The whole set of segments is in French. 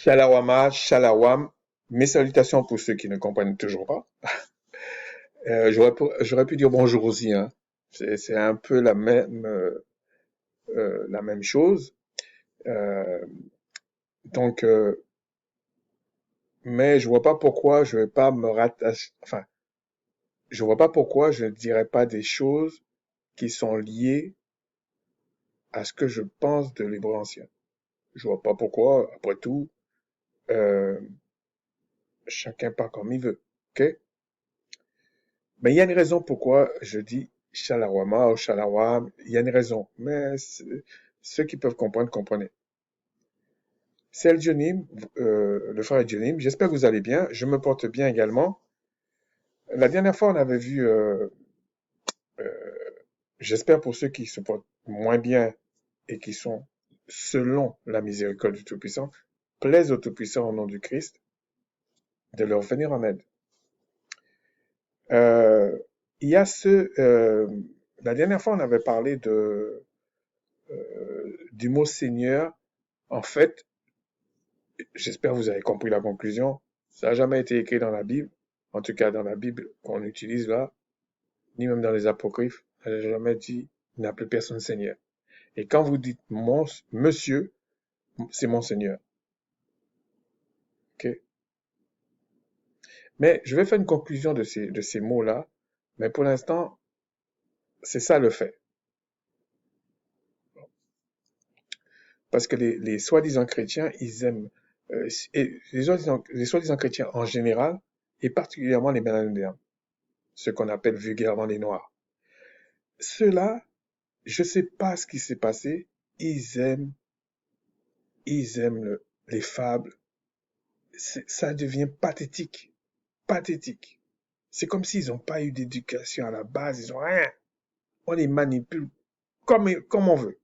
Shalawama, shalawam. Mes salutations pour ceux qui ne comprennent toujours pas. J'aurais pu dire bonjour aussi, hein. C'est un peu la même chose. Euh, donc, mais je vois pas pourquoi je vais pas me rattacher. Enfin, je vois pas pourquoi je ne dirais pas des choses qui sont liées à ce que je pense de l'hébreu ancien. Je vois pas pourquoi. Après tout, euh, chacun part comme il veut. Ok? Mais il y a une raison pourquoi je dis Shalawama ou Shalawam. Il y a une raison. Mais ceux qui peuvent comprendre, comprenez. C'est El Jonim, le frère El Jonim. J'espère que vous allez bien. Je me porte bien également. La dernière fois, on avait vu, euh, j'espère pour ceux qui se portent moins bien et qui sont selon la miséricorde du Tout-Puissant, plaise au Tout-Puissant au nom du Christ de leur venir en aide. Euh, il y a la dernière fois, on avait parlé du mot Seigneur. En fait, j'espère que vous avez compris la conclusion. Ça n'a jamais été écrit dans la Bible, en tout cas dans la Bible qu'on utilise là, ni même dans les apocryphes. Elle n'a jamais dit n'appelez personne Seigneur. Et quand vous dites monsieur, c'est mon Seigneur. Ok? Mais je vais faire une conclusion de ces mots-là. Mais pour l'instant, c'est ça le fait. Parce que les soi-disant chrétiens, ils aiment, et les soi-disant chrétiens en général, et particulièrement les mélanodéens, ce qu'on appelle vulgairement les noirs. Ceux-là, je sais pas ce qui s'est passé, ils aiment, ils aiment les fables. Ça devient pathétique, pathétique. C'est comme s'ils n'ont pas eu d'éducation à la base, ils ont rien. On les manipule comme on veut.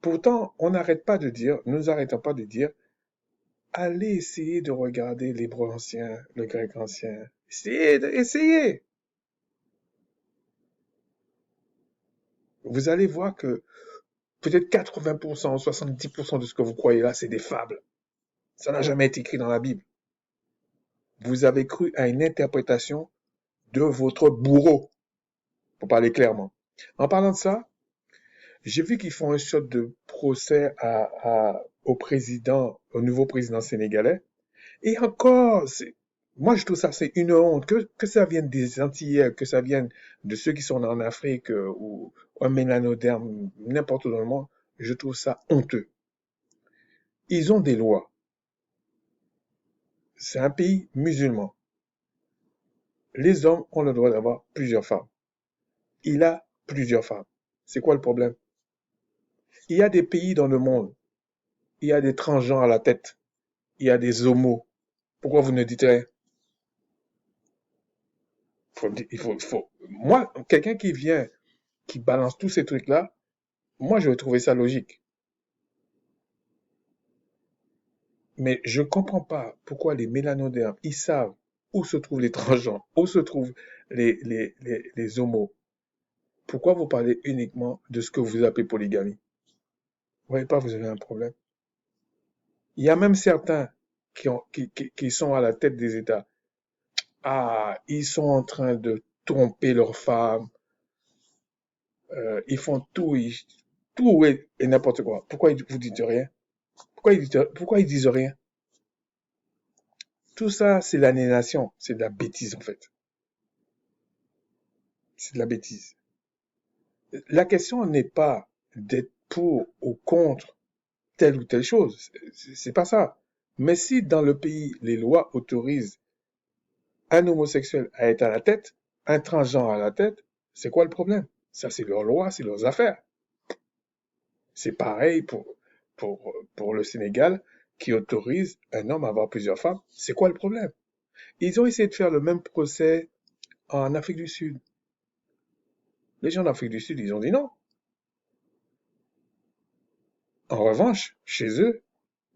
Pourtant, on n'arrête pas de dire, nous n'arrêtons pas de dire, allez essayer de regarder l'hébreu ancien, le grec ancien. Essayez. Vous allez voir que peut-être 80% ou 70% de ce que vous croyez là, c'est des fables. Ça n'a jamais été écrit dans la Bible. Vous avez cru à une interprétation de votre bourreau, pour parler clairement. En parlant de ça, j'ai vu qu'ils font un sorte de procès au président, au nouveau président sénégalais. Et encore, moi je trouve ça c'est une honte que ça vienne des Antillais, que ça vienne de ceux qui sont en Afrique ou un mélanoderme, n'importe où dans le monde. Je trouve ça honteux. Ils ont des lois. C'est un pays musulman. Les hommes ont le droit d'avoir plusieurs femmes. Il a plusieurs femmes. C'est quoi le problème? Il y a des pays dans le monde. Il y a des transgenres à la tête. Il y a des homos. Pourquoi vous ne dites rien? Moi, quelqu'un qui vient, qui balance tous ces trucs-là, moi, je vais trouver ça logique. Mais je ne comprends pas pourquoi les mélanodermes, ils savent où se trouvent les transgenres, où se trouvent les homos. Pourquoi vous parlez uniquement de ce que vous appelez polygamie? Vous voyez pas, vous avez un problème. Il y a même certains qui sont à la tête des États. Ah, ils sont en train de tromper leurs femmes. Ils font tout et n'importe quoi. Pourquoi vous dites rien? Pourquoi ils disent rien? Tout ça, c'est l'aliénation. C'est de la bêtise, en fait. C'est de la bêtise. La question n'est pas d'être pour ou contre telle ou telle chose. C'est pas ça. Mais si dans le pays, les lois autorisent un homosexuel à être à la tête, un transgenre à la tête, c'est quoi le problème? Ça, c'est leur loi, c'est leurs affaires. C'est pareil pour le Sénégal qui autorise un homme à avoir plusieurs femmes. C'est quoi le problème? Ils ont essayé de faire le même procès en Afrique du Sud. Les gens d'Afrique du Sud, ils ont dit non. En revanche, chez eux,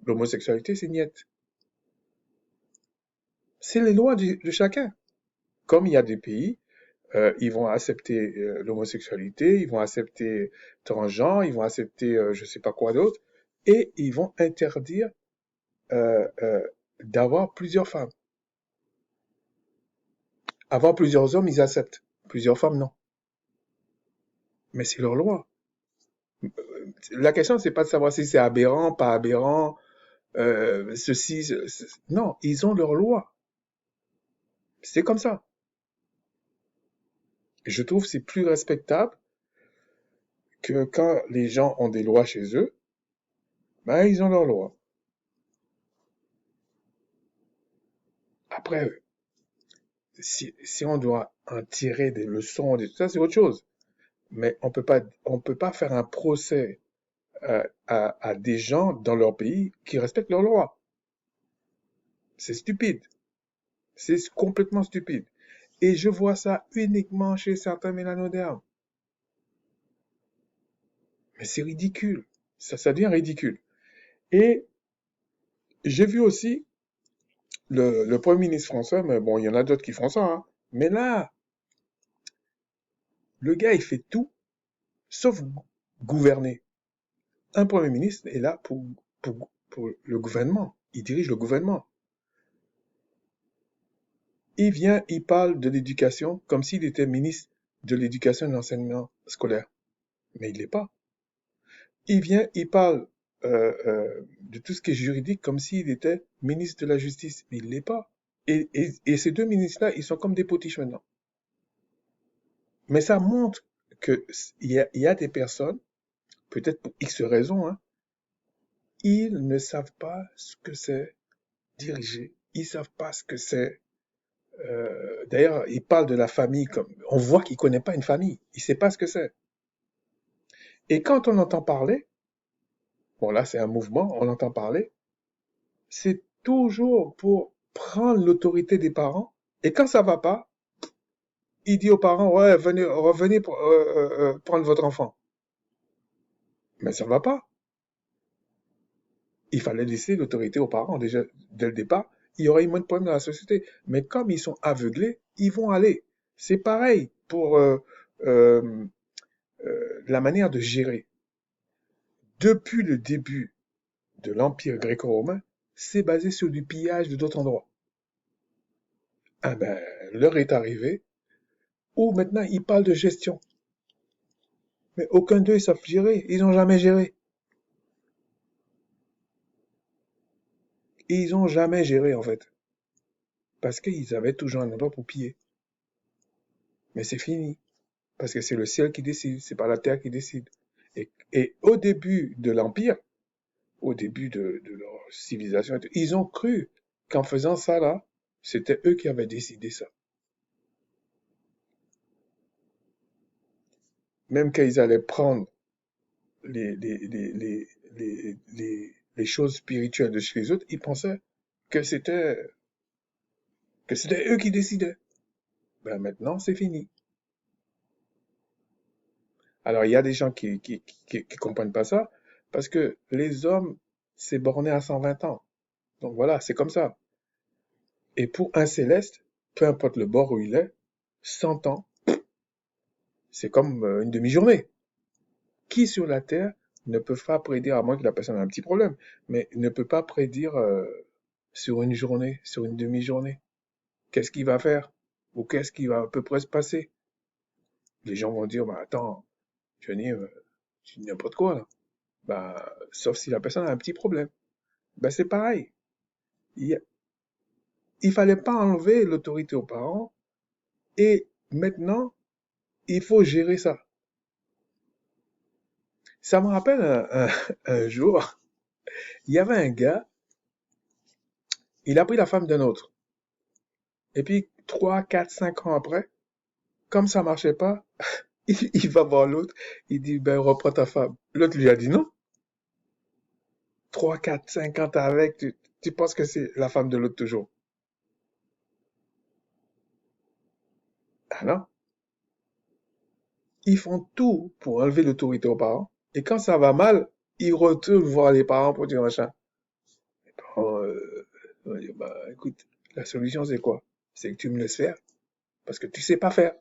l'homosexualité, c'est niette. C'est les lois de chacun. Comme il y a des pays, ils vont accepter l'homosexualité, ils vont accepter transgenre, ils vont accepter je sais pas quoi d'autre. et ils vont interdire euh, euh, d'avoir plusieurs femmes. Avoir plusieurs hommes, ils acceptent. Plusieurs femmes, non. Mais c'est leur loi. La question, c'est pas de savoir si c'est aberrant, pas aberrant, non, ils ont leur loi. C'est comme ça. Je trouve que c'est plus respectable que quand les gens ont des lois chez eux, ben ils ont leur loi. Après, si on doit en tirer des leçons, tout ça, c'est autre chose. Mais on peut pas faire un procès à des gens dans leur pays qui respectent leurs lois. C'est stupide. C'est complètement stupide. Et je vois ça uniquement chez certains mélanodermes. Mais c'est ridicule. Ça devient ridicule. Et j'ai vu aussi le Premier ministre français, mais bon, il y en a d'autres qui font ça, hein. Mais là, le gars, il fait tout, sauf gouverner. Un Premier ministre est là pour le gouvernement. Il dirige le gouvernement. Il vient, il parle de l'éducation comme s'il était ministre de l'éducation et de l'enseignement scolaire. Mais il l'est pas. Il vient, il parle de tout ce qui est juridique comme s'il était ministre de la justice. Mais il l'est pas. Et ces deux ministres-là, ils sont comme des potiches maintenant. Mais ça montre qu'il y a des personnes, peut-être pour X raisons, hein, ils ne savent pas ce que c'est diriger. Ils savent pas ce que c'est. D'ailleurs, ils parlent de la famille comme on voit qu'il connaît pas une famille. Il sait pas ce que c'est. Et quand on entend parler, bon là c'est un mouvement, on entend parler, c'est toujours pour prendre l'autorité des parents. Et quand ça va pas, il dit aux parents ouais venez revenez prendre votre enfant. Mais ça va pas. Il fallait laisser l'autorité aux parents déjà dès le départ. Il y aurait eu moins de problèmes dans la société. Mais comme ils sont aveuglés, ils vont aller. C'est pareil pour euh, la manière de gérer. Depuis le début de l'Empire gréco-romain, c'est basé sur du pillage de d'autres endroits. Ah ben, l'heure est arrivée où maintenant ils parlent de gestion. Mais aucun d'eux ils savent gérer. Ils n'ont jamais géré. Ils n'ont jamais géré en fait. Parce qu'ils avaient toujours un endroit pour piller. Mais c'est fini. Parce que c'est le ciel qui décide, c'est pas la terre qui décide. Et au début de l'Empire, au début de leur civilisation, ils ont cru qu'en faisant ça là, c'était eux qui avaient décidé ça. Même quand ils allaient prendre les, les, les, les, les choses spirituelles de chez les autres, ils pensaient que c'était eux qui décidaient. Ben maintenant, c'est fini. Alors, il y a des gens qui comprennent pas ça, parce que les hommes, c'est borné à 120 ans. Donc voilà, c'est comme ça. Et pour un céleste, peu importe le bord où il est, 100 ans, c'est comme une demi-journée. Qui sur la Terre ne peut pas prédire, à moins que la personne ait un petit problème, mais ne peut pas prédire sur une journée, sur une demi-journée, qu'est-ce qu'il va faire ou qu'est-ce qui va à peu près se passer. Les gens vont dire, bah attends, Johnny, tu dis n'importe quoi là. Bah, sauf si la personne a un petit problème. Ben c'est pareil. Il, il fallait pas enlever l'autorité aux parents et maintenant, il faut gérer ça. Ça me rappelle un jour, il y avait un gars, il a pris la femme d'un autre. Et puis, 3, 4, 5 ans après, comme ça marchait pas, il va voir l'autre, il dit, ben, reprends ta femme. L'autre lui a dit non. 3, 4, 5 ans t'es avec, tu penses que c'est la femme de l'autre toujours. Ah non. Ils font tout pour enlever l'autorité aux parents. Et quand ça va mal, ils retournent voir les parents pour dire machin. Les parents, vont dire, bah, écoute, la solution c'est quoi? C'est que tu me laisses faire. Parce que tu sais pas faire.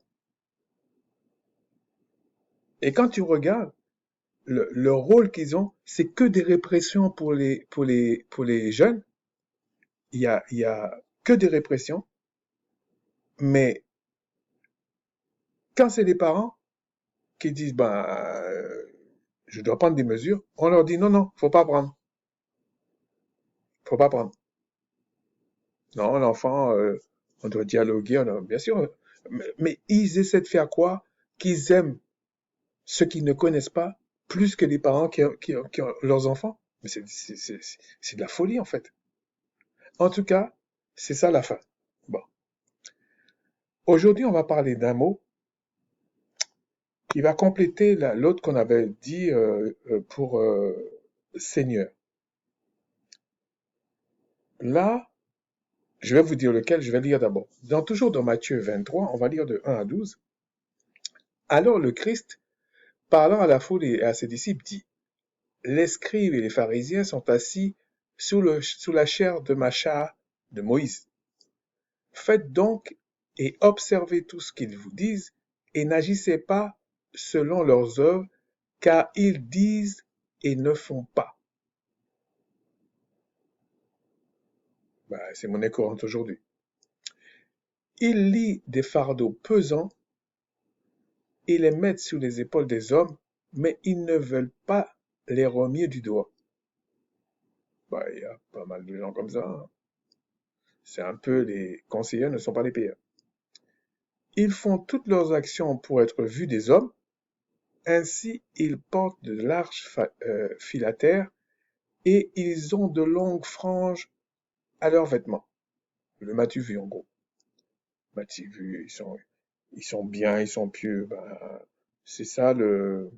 Et quand tu regardes, le rôle qu'ils ont, c'est que des répressions pour les jeunes. Il y a que des répressions, mais quand c'est les parents qui disent, ben, je dois prendre des mesures, on leur dit, non, non, faut pas prendre, faut pas prendre. Non, l'enfant, on doit dialoguer, bien sûr, mais ils essaient de faire quoi? Qu'ils aiment ceux qu'ils ne connaissent pas plus que les parents qui ont leurs enfants. Mais c'est de la folie, en fait. En tout cas, c'est ça la fin. Bon. Aujourd'hui, on va parler d'un mot qui va compléter l'autre qu'on avait dit pour Seigneur. Là, je vais vous dire lequel, je vais lire d'abord. Toujours dans Matthieu 23, on va lire de 1 à 12. Alors le Christ, parlant à la foule et à ses disciples, dit, les scribes et les pharisiens sont assis sous la chaire de Macha de Moïse. Faites donc et observez tout ce qu'ils vous disent, et n'agissez pas selon leurs œuvres, car ils disent et ne font pas. C'est monnaie courante aujourd'hui. Ils lient des fardeaux pesants et les mettent sur les épaules des hommes, mais ils ne veulent pas les remuer du doigt. Il y a pas mal de gens comme ça. Hein. C'est un peu les conseillers ne sont pas les pires. Ils font toutes leurs actions pour être vus des hommes. Ainsi, ils portent de larges filatères et ils ont de longues franges à leurs vêtements. Le m'as-tu vu en gros. M'as-tu vu, ils sont bien, ils sont pieux. C'est ça le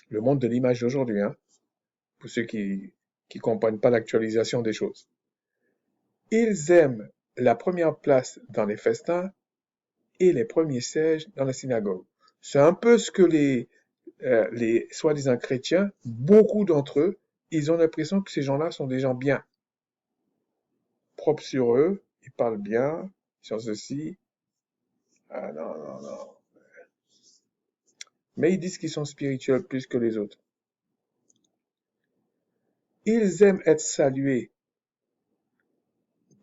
monde de l'image d'aujourd'hui, hein, pour ceux qui comprennent pas l'actualisation des choses. Ils aiment la première place dans les festins et les premiers sièges dans la synagogue. C'est un peu ce que les soi-disant chrétiens, beaucoup d'entre eux, ils ont l'impression que ces gens-là sont des gens bien, propres sur eux, ils parlent bien, ils sont ceci. Ah non, non, non. Mais ils disent qu'ils sont spirituels plus que les autres. Ils aiment être salués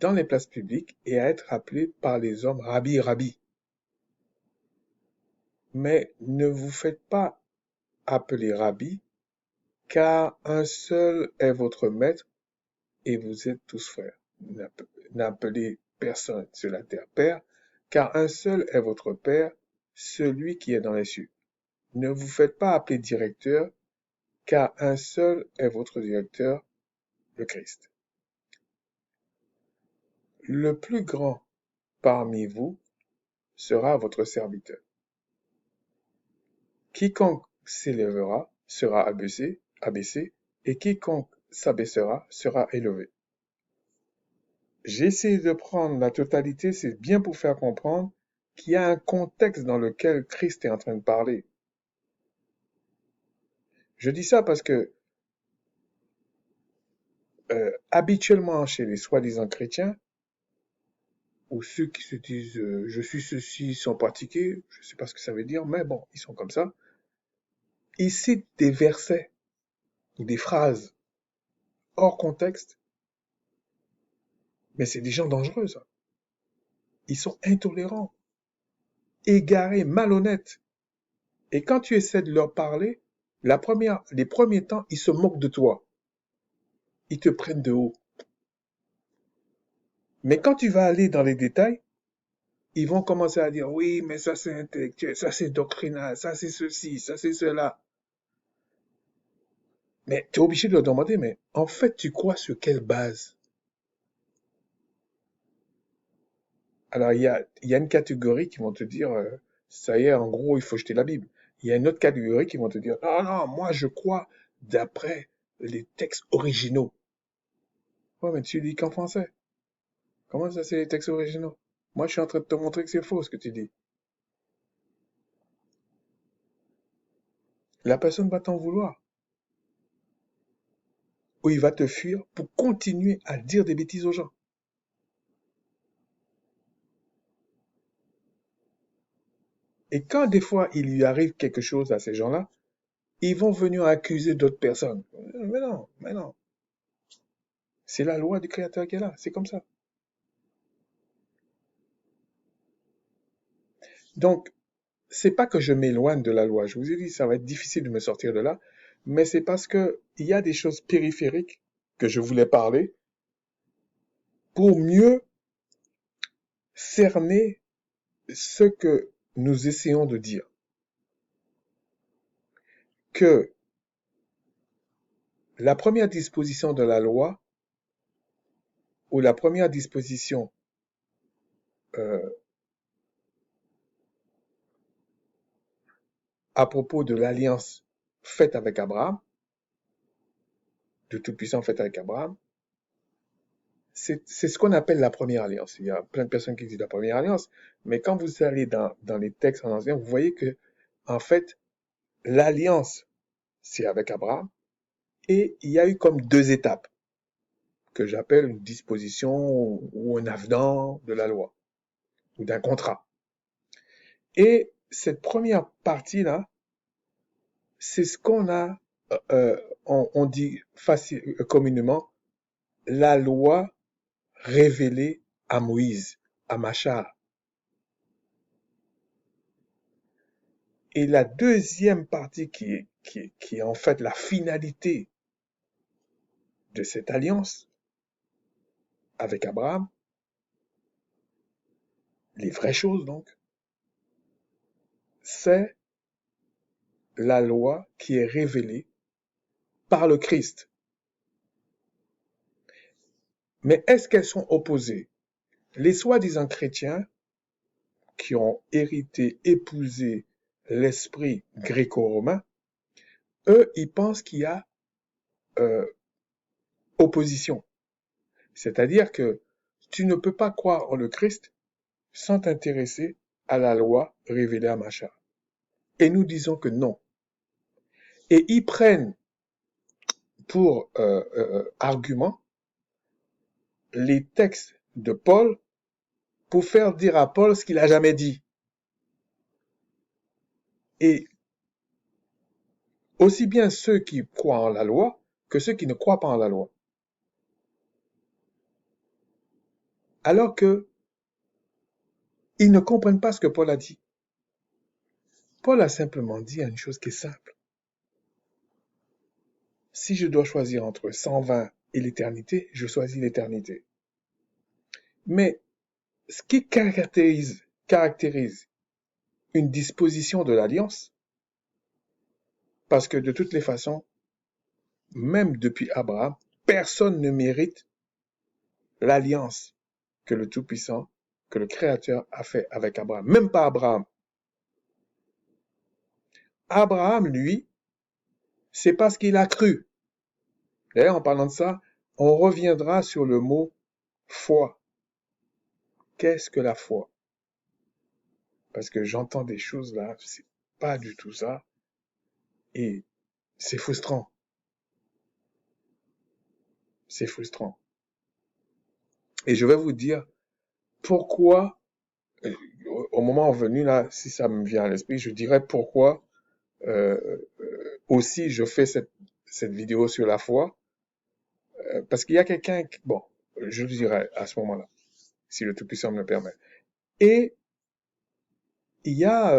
dans les places publiques et à être appelés par les hommes Rabbi, Rabbi. Mais ne vous faites pas appeler Rabbi, car un seul est votre maître et vous êtes tous frères. N'appelez personne sur la terre Père, car un seul est votre Père, celui qui est dans les cieux. Ne vous faites pas appeler directeur, car un seul est votre directeur, le Christ. Le plus grand parmi vous sera votre serviteur. Quiconque s'élèvera sera abaissé, et quiconque s'abaissera sera élevé. J'ai essayé de prendre la totalité, c'est bien pour faire comprendre qu'il y a un contexte dans lequel Christ est en train de parler. Je dis ça parce que habituellement chez les soi-disant chrétiens, ou ceux qui se disent je suis ceci sans pratiquer, je ne sais pas ce que ça veut dire, mais bon, ils sont comme ça, ils citent des versets ou des phrases hors contexte, mais c'est des gens dangereux, ça. Ils sont intolérants, égarés, malhonnêtes. Et quand tu essaies de leur parler, les premiers temps, ils se moquent de toi. Ils te prennent de haut. Mais quand tu vas aller dans les détails, ils vont commencer à dire, oui, mais ça c'est intellectuel, ça c'est doctrinal, ça c'est ceci, ça c'est cela. Mais tu es obligé de leur demander, mais en fait, tu crois sur quelle base? Alors, il y a une catégorie qui vont te dire, ça y est, en gros, il faut jeter la Bible. Il y a une autre catégorie qui vont te dire, non, non, moi je crois d'après les textes originaux. Ouais, mais tu lis qu'en français. Comment ça, c'est les textes originaux? Moi, je suis en train de te montrer que c'est faux ce que tu dis. La personne va t'en vouloir. Ou il va te fuir pour continuer à dire des bêtises aux gens. Et quand des fois il lui arrive quelque chose à ces gens-là, ils vont venir accuser d'autres personnes. Mais non, mais non. C'est la loi du Créateur qui est là. C'est comme ça. Donc, c'est pas que je m'éloigne de la loi. Je vous ai dit, ça va être difficile de me sortir de là. Mais c'est parce que il y a des choses périphériques que je voulais parler pour mieux cerner ce que nous essayons de dire. Que la première disposition de la loi ou la première disposition euh, à propos de l'alliance faite avec Abraham, de Tout-Puissant faite avec Abraham, c'est ce qu'on appelle la première alliance. Il y a plein de personnes qui disent la première alliance, mais quand vous allez dans les textes en ancien, vous voyez que, en fait, l'alliance, c'est avec Abraham, et il y a eu comme deux étapes, que j'appelle une disposition ou un avenant de la loi, ou d'un contrat. Et cette première partie-là, c'est ce qu'on a, on dit communément, la loi révélée à Moïse, à Machar. Et la deuxième partie qui est en fait la finalité de cette alliance avec Abraham, les vraies choses donc, c'est la loi qui est révélée par le Christ. Mais est-ce qu'elles sont opposées? Les soi-disant chrétiens qui ont hérité, épousé l'esprit gréco-romain, eux, ils pensent qu'il y a euh, opposition. C'est-à-dire que tu ne peux pas croire en le Christ sans t'intéresser à la loi révélée à Machar. Et nous disons que non. Et ils prennent pour argument les textes de Paul pour faire dire à Paul ce qu'il n'a jamais dit. Et aussi bien ceux qui croient en la loi que ceux qui ne croient pas en la loi. Alors que ils ne comprennent pas ce que Paul a dit. Paul a simplement dit une chose qui est simple. Si je dois choisir entre 120 et l'éternité, je choisis l'éternité. Mais ce qui caractérise une disposition de l'alliance, parce que de toutes les façons, même depuis Abraham, personne ne mérite l'alliance que le Tout-Puissant, que le Créateur a fait avec Abraham. Même pas Abraham. Abraham, lui, c'est parce qu'il a cru. D'ailleurs, en parlant de ça, on reviendra sur le mot foi. Qu'est-ce que la foi? Parce que j'entends des choses là, c'est pas du tout ça. Et c'est frustrant. C'est frustrant. Et je vais vous dire pourquoi, au moment venu là, si ça me vient à l'esprit, je dirais pourquoi aussi je fais cette vidéo sur la foi. Parce qu'il y a quelqu'un qui, bon, je le dirai à ce moment-là, si le Tout-Puissant me le permet. Et il y a,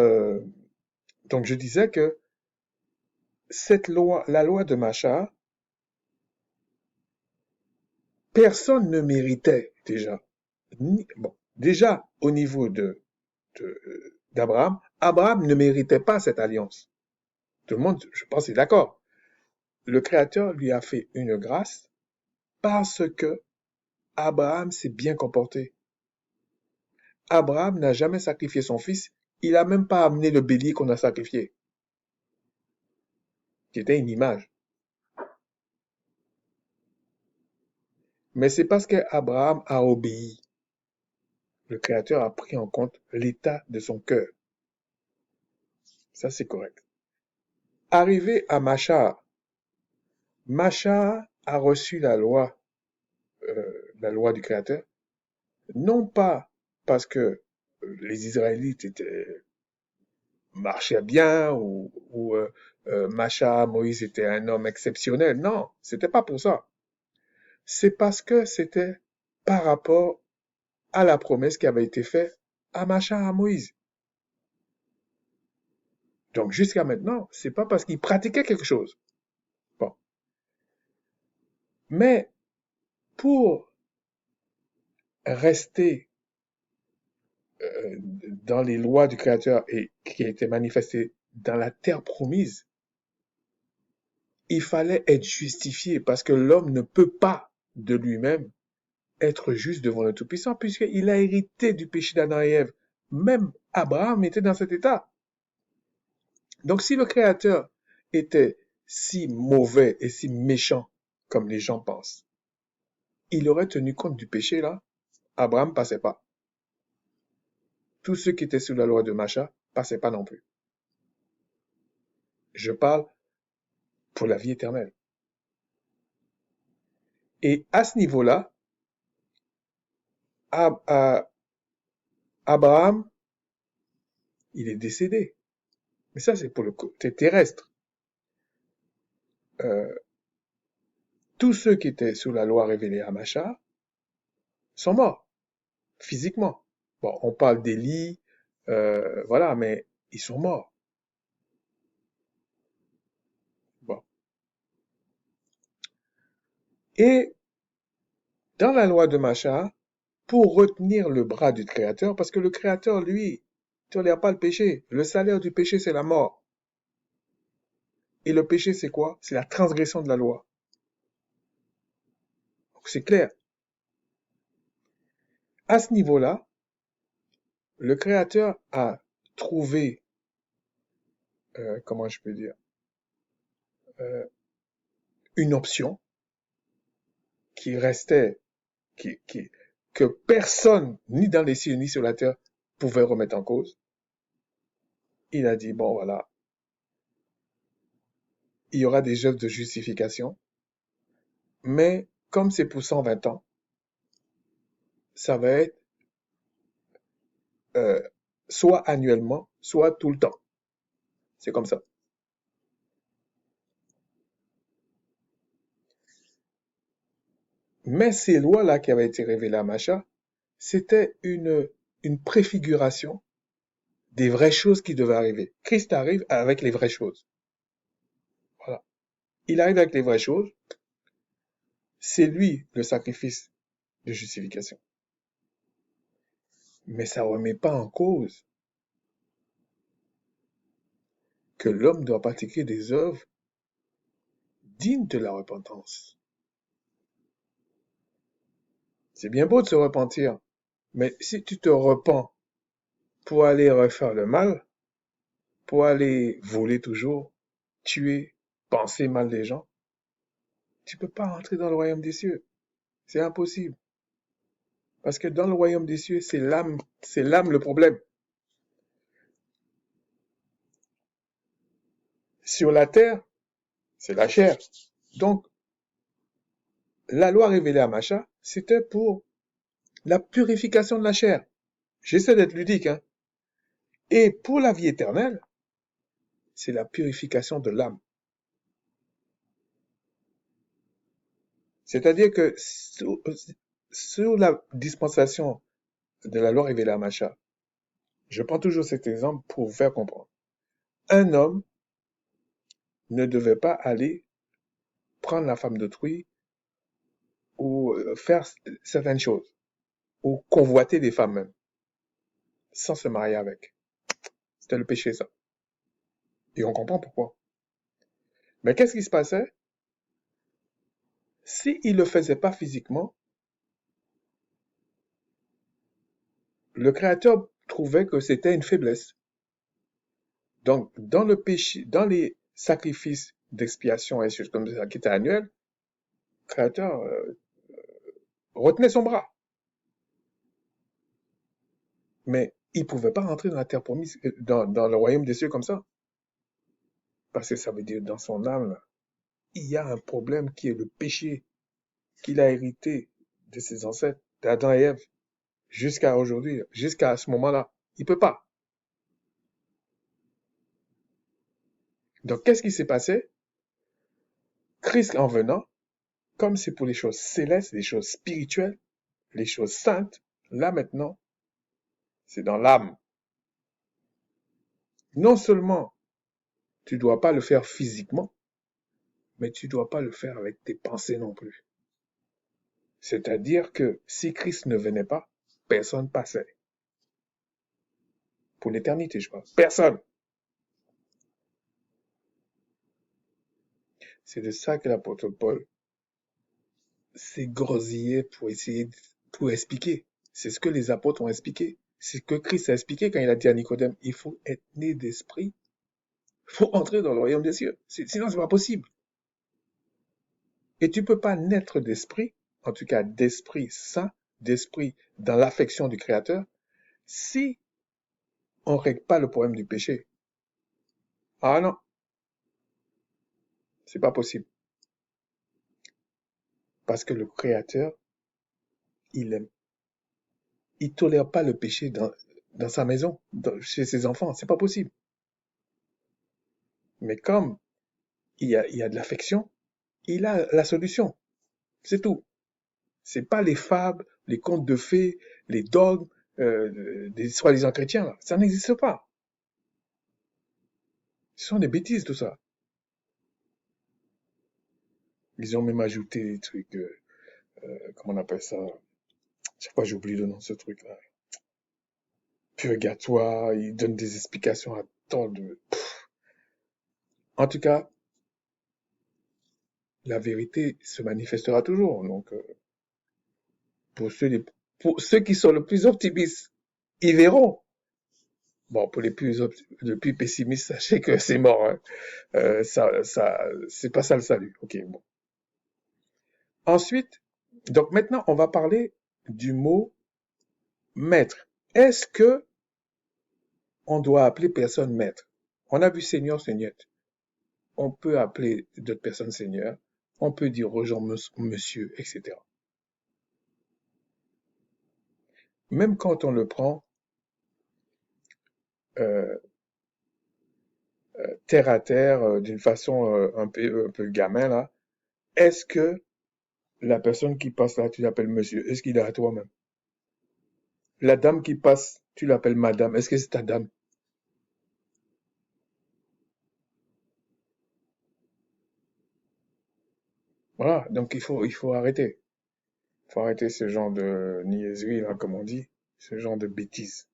donc je disais que cette loi, la loi de Machar, personne ne méritait déjà. Bon, déjà au niveau d'Abraham, Abraham ne méritait pas cette alliance. Tout le monde, je pense, est d'accord. Le Créateur lui a fait une grâce parce que Abraham s'est bien comporté. Abraham n'a jamais sacrifié son fils. Il n'a même pas amené le bélier qu'on a sacrifié, qui était une image. Mais c'est parce qu'Abraham a obéi. Le Créateur a pris en compte l'état de son cœur. Ça, c'est correct. Arrivé à Machar, Machar a reçu la loi du Créateur, non pas parce que les Israélites marchaient bien ou Macha, Moïse était un homme exceptionnel. Non, c'était pas pour ça. C'est parce que c'était par rapport à la promesse qui avait été faite à Macha, à Moïse. Donc jusqu'à maintenant, c'est pas parce qu'il pratiquait quelque chose. Bon. Mais pour rester dans les lois du Créateur et qui étaient manifestées dans la terre promise, il fallait être justifié parce que l'homme ne peut pas de lui-même être juste devant le Tout-Puissant puisqu'il a hérité du péché d'Adam et Ève. Même Abraham était dans cet état. Donc si le Créateur était si mauvais et si méchant comme les gens pensent, il aurait tenu compte du péché là. Abraham passait pas. Tous ceux qui étaient sous la loi de Macha passaient pas non plus. Je parle pour la vie éternelle. Et à ce niveau-là, Abraham, il est décédé. Mais ça, c'est pour le côté terrestre. Tous ceux qui étaient sous la loi révélée à Macha sont morts, physiquement. Bon, on parle d'Élie, voilà, mais ils sont morts. Bon. Et dans la loi de Macha, pour retenir le bras du Créateur, parce que le Créateur, lui, ne tolère pas le péché. Le salaire du péché, c'est la mort. Et le péché, c'est quoi? C'est la transgression de la loi. Donc c'est clair. À ce niveau-là, le Créateur a trouvé, comment je peux dire, euh, une option qui restait, que personne, ni dans les cieux, ni sur la terre, pouvait remettre en cause. Il a dit, bon voilà, il y aura des œuvres de justification, mais comme c'est pour 120 ans, ça va être euh, soit annuellement, soit tout le temps. C'est comme ça. Mais ces lois-là qui avaient été révélées à Macha, c'était une préfiguration des vraies choses qui devaient arriver. Christ arrive avec les vraies choses. Voilà. Il arrive avec les vraies choses. C'est lui le sacrifice de justification. Mais ça ne remet pas en cause que l'homme doit pratiquer des œuvres dignes de la repentance. C'est bien beau de se repentir, mais si tu te repens pour aller refaire le mal, pour aller voler toujours, tuer, penser mal des gens, tu ne peux pas rentrer dans le royaume des cieux. C'est impossible. Parce que dans le royaume des cieux, c'est l'âme le problème. Sur la terre, c'est la chair. Donc, la loi révélée à Macha, c'était pour la purification de la chair. J'essaie d'être ludique, hein. Et pour la vie éternelle, c'est la purification de l'âme. C'est-à-dire que sous la dispensation de la loi révélée à Macha, je prends toujours cet exemple pour vous faire comprendre. Un homme ne devait pas aller prendre la femme d'autrui ou faire certaines choses, ou convoiter des femmes même, sans se marier avec. C'était le péché, ça. Et on comprend pourquoi. Mais qu'est-ce qui se passait? S'il ne le faisait pas physiquement, le Créateur trouvait que c'était une faiblesse. Donc, dans le péché, dans les sacrifices d'expiation et des choses comme ça qui étaient annuels, le Créateur retenait son bras. Mais il ne pouvait pas rentrer dans la terre promise, dans le royaume des cieux comme ça. Parce que ça veut dire, dans son âme, il y a un problème qui est le péché qu'il a hérité de ses ancêtres, d'Adam et Ève, jusqu'à aujourd'hui, jusqu'à ce moment-là. Il ne peut pas. Donc, qu'est-ce qui s'est passé? Christ en venant, comme c'est pour les choses célestes, les choses spirituelles, les choses saintes, là maintenant, c'est dans l'âme. Non seulement tu ne dois pas le faire physiquement, mais tu ne dois pas le faire avec tes pensées non plus. C'est-à-dire que si Christ ne venait pas, personne passait. Pour l'éternité, je pense. Personne. C'est de ça que l'apôtre Paul s'est grosillé pour expliquer. C'est ce que les apôtres ont expliqué. C'est ce que Christ a expliqué quand il a dit à Nicodème, il faut être né d'esprit. Il faut entrer dans le royaume des cieux. Sinon, c'est pas possible. Et tu peux pas naître d'esprit, en tout cas d'esprit saint, d'esprit dans l'affection du Créateur, si on ne règle pas le problème du péché. Ah non, c'est pas possible. Parce que le Créateur, il aime. Il tolère pas le péché dans sa maison, chez ses enfants. C'est pas possible. Mais comme il y a de l'affection, il a la solution. C'est tout. C'est pas les fables, les contes de fées, les dogmes des soi-disant chrétiens. Là. Ça n'existe pas. Ce sont des bêtises, tout ça. Ils ont même ajouté des trucs, comment on appelle ça? Chaque fois j'oublie le nom de ce truc-là. Purgatoire, ils donnent des explications à tant de... En tout cas, la vérité se manifestera toujours. Donc, pour pour ceux qui sont le plus optimistes, ils verront. Bon, pour les plus pessimistes, sachez que c'est mort. Hein. C'est pas ça le salut. Ok, bon. Ensuite, donc maintenant, on va parler du mot maître. Est-ce que on doit appeler personne maître? On a vu Seigneur, Seigneur. On peut appeler d'autres personnes Seigneur. On peut dire aux gens monsieur, etc. Même quand on le prend euh, terre à terre, d'une façon un peu gamin, là, est-ce que la personne qui passe là, tu l'appelles monsieur? Est-ce qu'il est à toi-même? La dame qui passe, tu l'appelles madame. Est-ce que c'est ta dame? Voilà, donc il faut arrêter. Il faut arrêter ce genre de niaiserie, là, comme on dit, ce genre de bêtises.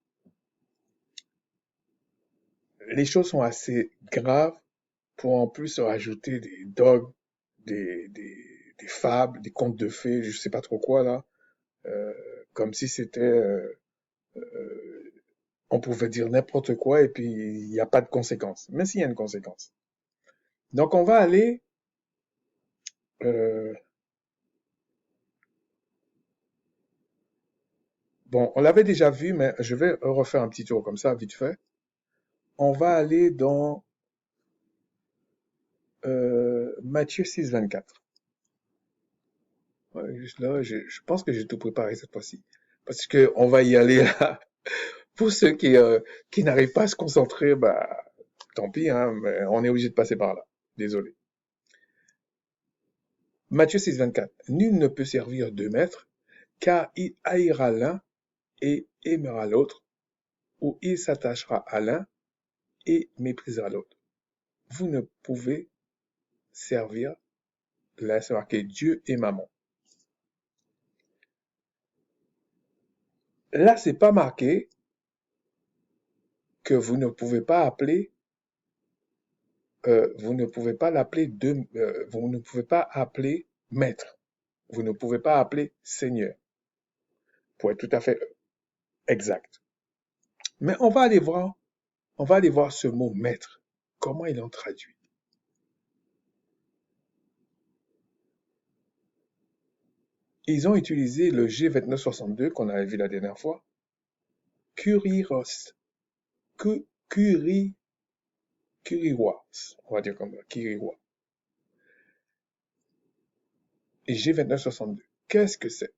Les choses sont assez graves pour en plus rajouter des dogmes, des fables, des contes de fées, je sais pas trop quoi, là, euh, comme si c'était... on pouvait dire n'importe quoi et puis il n'y a pas de conséquences. Mais s'il y a une conséquence. Donc on va aller... euh, bon, on l'avait déjà vu, mais je vais refaire un petit tour comme ça, vite fait. On va aller dans Matthieu 6, 24. Ouais, juste là, je pense que j'ai tout préparé cette fois-ci. Parce que on va y aller là. Pour ceux qui n'arrivent pas à se concentrer, bah, tant pis, hein, mais on est obligé de passer par là. Désolé. Matthieu 6, 24. Nul ne peut servir deux maîtres, car il haïra l'un et aimera l'autre, ou il s'attachera à l'un et méprisera l'autre. Vous ne pouvez servir, là c'est marqué Dieu et maman. Là, c'est pas marqué que vous ne pouvez pas appeler, vous ne pouvez pas l'appeler vous ne pouvez pas appeler maître. Vous ne pouvez pas appeler Seigneur, pour être tout à fait exact. Mais on va aller voir ce mot maître. Comment il en traduit? Ils ont utilisé le G2962 qu'on avait vu la dernière fois. Kuriros. Kuriwas. On va dire comme ça. Kuriwa. Et G2962. Qu'est-ce que c'est?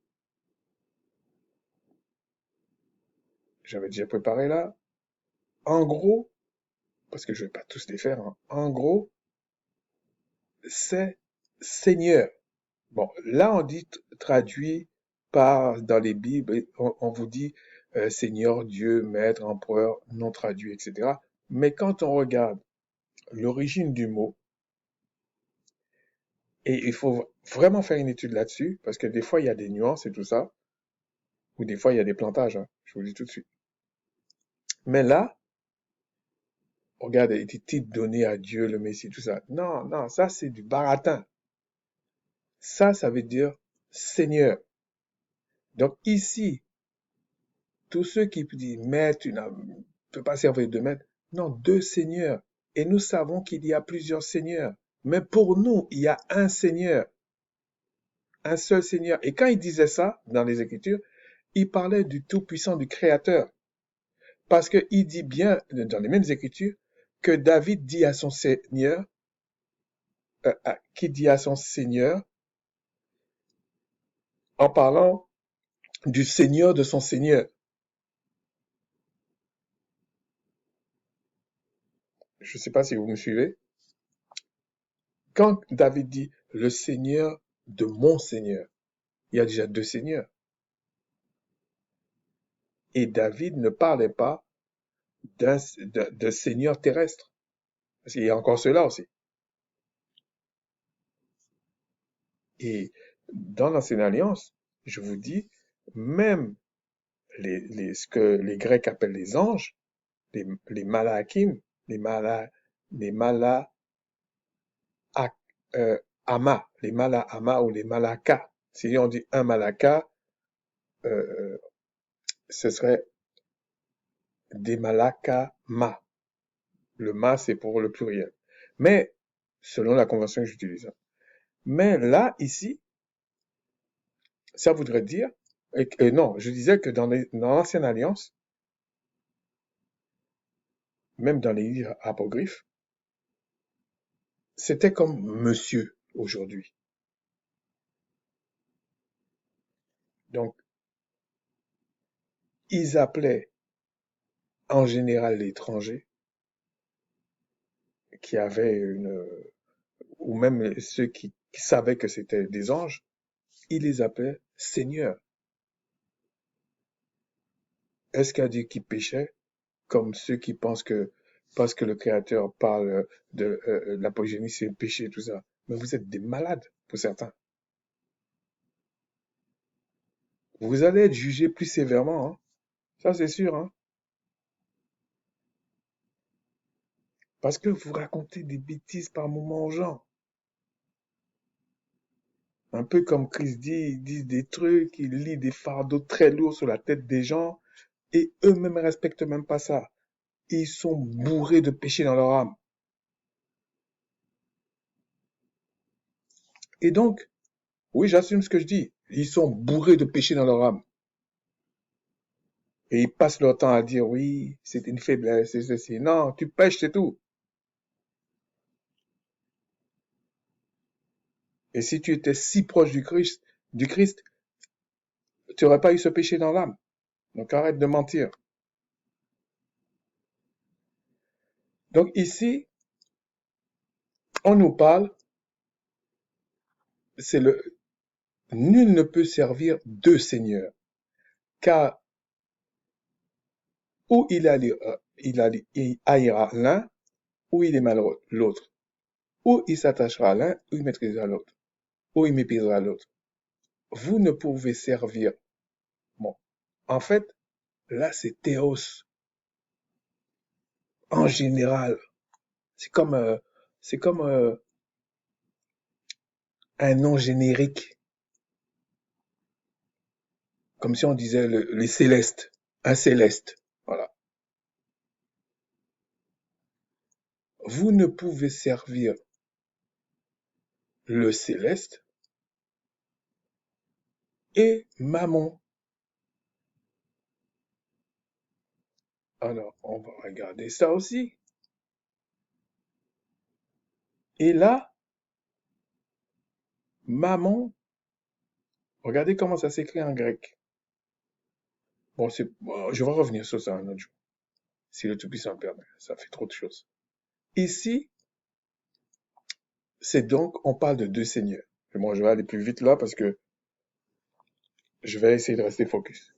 J'avais déjà préparé là. En gros, parce que je vais pas tous les faire, hein. En gros, c'est Seigneur. Bon, là, on dit traduit par, dans les Bibles, on vous dit Seigneur, Dieu, Maître, Empereur, non traduit, etc. Mais quand on regarde l'origine du mot, et il faut vraiment faire une étude là-dessus, parce que des fois, il y a des nuances et tout ça, ou des fois, il y a des plantages, hein, je vous le dis tout de suite. Mais là, regarde, il était donné à Dieu, le Messie, tout ça. Non, non, ça, c'est du baratin. Ça veut dire Seigneur. Donc ici, tous ceux qui disent maître, tu ne peux pas servir de maître. Non, deux seigneurs. Et nous savons qu'il y a plusieurs seigneurs. Mais pour nous, il y a un Seigneur, un seul Seigneur. Et quand il disait ça dans les Écritures, il parlait du Tout-Puissant, du Créateur. Parce qu'il dit bien dans les mêmes Écritures que David dit à son Seigneur, qui dit à son Seigneur, en parlant du Seigneur de son Seigneur. Je ne sais pas si vous me suivez. Quand David dit le Seigneur de mon Seigneur, il y a déjà deux seigneurs. Et David ne parlait pas de seigneur terrestre. Parce qu'il y a encore cela aussi. Et dans l'Ancienne Alliance, je vous dis, même ce que les Grecs appellent les anges, les malakim, les mala, les mala ou les malaka. Si on dit un malaka, euh, ce serait des malaka ma. Le ma, c'est pour le pluriel. Mais, selon la convention que j'utilise. Mais là, ici, ça voudrait dire, et non, je disais que dans l'Ancienne Alliance, même dans les livres apocryphes, c'était comme monsieur aujourd'hui. Donc, ils appelaient en général l'étranger, qui avait ou même ceux qui savaient que c'était des anges, ils les appelaient seigneurs. Est-ce qu'il y a dit qu'ils péchaient comme ceux qui pensent que parce que le Créateur parle de l'apogénie, c'est le péché, tout ça. Mais vous êtes des malades, pour certains. Vous allez être jugés plus sévèrement, hein. Ça c'est sûr, hein. Parce que vous racontez des bêtises par moments aux gens. Un peu comme Christ dit, ils disent des trucs, ils lisent des fardeaux très lourds sur la tête des gens, et eux-mêmes ne respectent même pas ça. Ils sont bourrés de péché dans leur âme. Et donc, oui, j'assume ce que je dis. Ils sont bourrés de péché dans leur âme. Et ils passent leur temps à dire, oui, c'est une faiblesse, c'est ceci. Non, tu pêches, c'est tout. Et si tu étais si proche du Christ, tu n'aurais pas eu ce péché dans l'âme. Donc arrête de mentir. Donc ici, on nous parle, c'est nul ne peut servir deux seigneurs, car ou il haïra l'un, ou il aimera l'autre, ou il s'attachera à l'un, ou il maîtrisera l'autre, ou il méprisera l'autre. Vous ne pouvez servir. Bon, en fait, là c'est théos. En général, c'est comme, euh, c'est comme un nom générique, comme si on disait les célestes, un céleste. Voilà. Vous ne pouvez servir le céleste et Mammon. Alors, on va regarder ça aussi. Et là, Mammon, regardez comment ça s'écrit en grec. Bon, je vais revenir sur ça un autre jour. Si le Tout-Puissant le permet, ça fait trop de choses. Ici, c'est donc, on parle de deux seigneurs. Et moi, je vais aller plus vite là parce que je vais essayer de rester focus.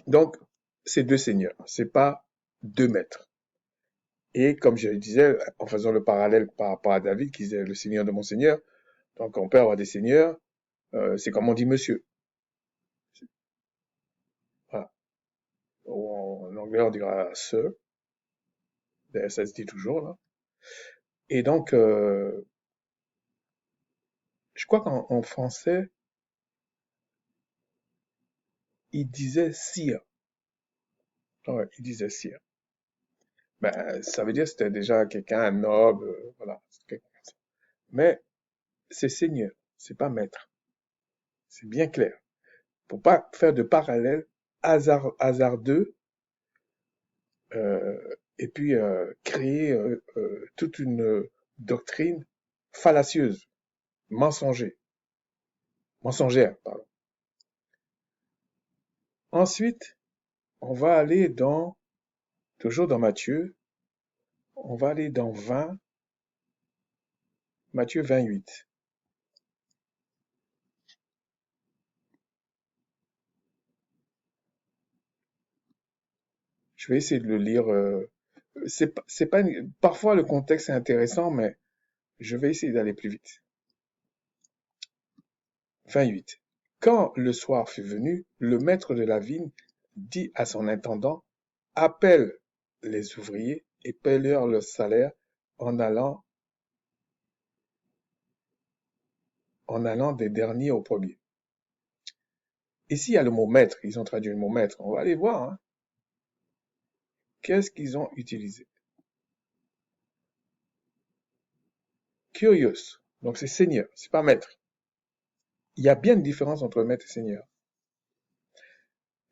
Donc, c'est deux seigneurs, c'est pas deux maîtres. Et comme je le disais, en faisant le parallèle par rapport à David, qui disait le seigneur de mon seigneur, donc on peut avoir des seigneurs, c'est comme on dit monsieur. Voilà. En anglais, on dira sir, d'ailleurs, ça se dit toujours là. Et donc, je crois qu'en français, il disait sire. Ouais, il disait sire. Ben, ça veut dire que c'était déjà quelqu'un, un noble, voilà. Mais c'est seigneur, c'est pas maître. C'est bien clair. Pour pas faire de parallèle hasardeux, et puis créer toute une doctrine fallacieuse, mensongère, pardon. Ensuite, on va aller toujours dans Matthieu, on va aller dans Matthieu 28. Je vais essayer de le lire. C'est pas, parfois le contexte est intéressant, mais je vais essayer d'aller plus vite. 28. Quand le soir fut venu, le maître de la vigne dit à son intendant, appelle les ouvriers et paie-leur leur salaire en allant, en allant des derniers aux premiers. Ici, il y a le mot maître. Ils ont traduit le mot maître. On va aller voir. Hein. Qu'est-ce qu'ils ont utilisé? Curious. Donc c'est seigneur, c'est pas maître. Il y a bien une différence entre maître et seigneur.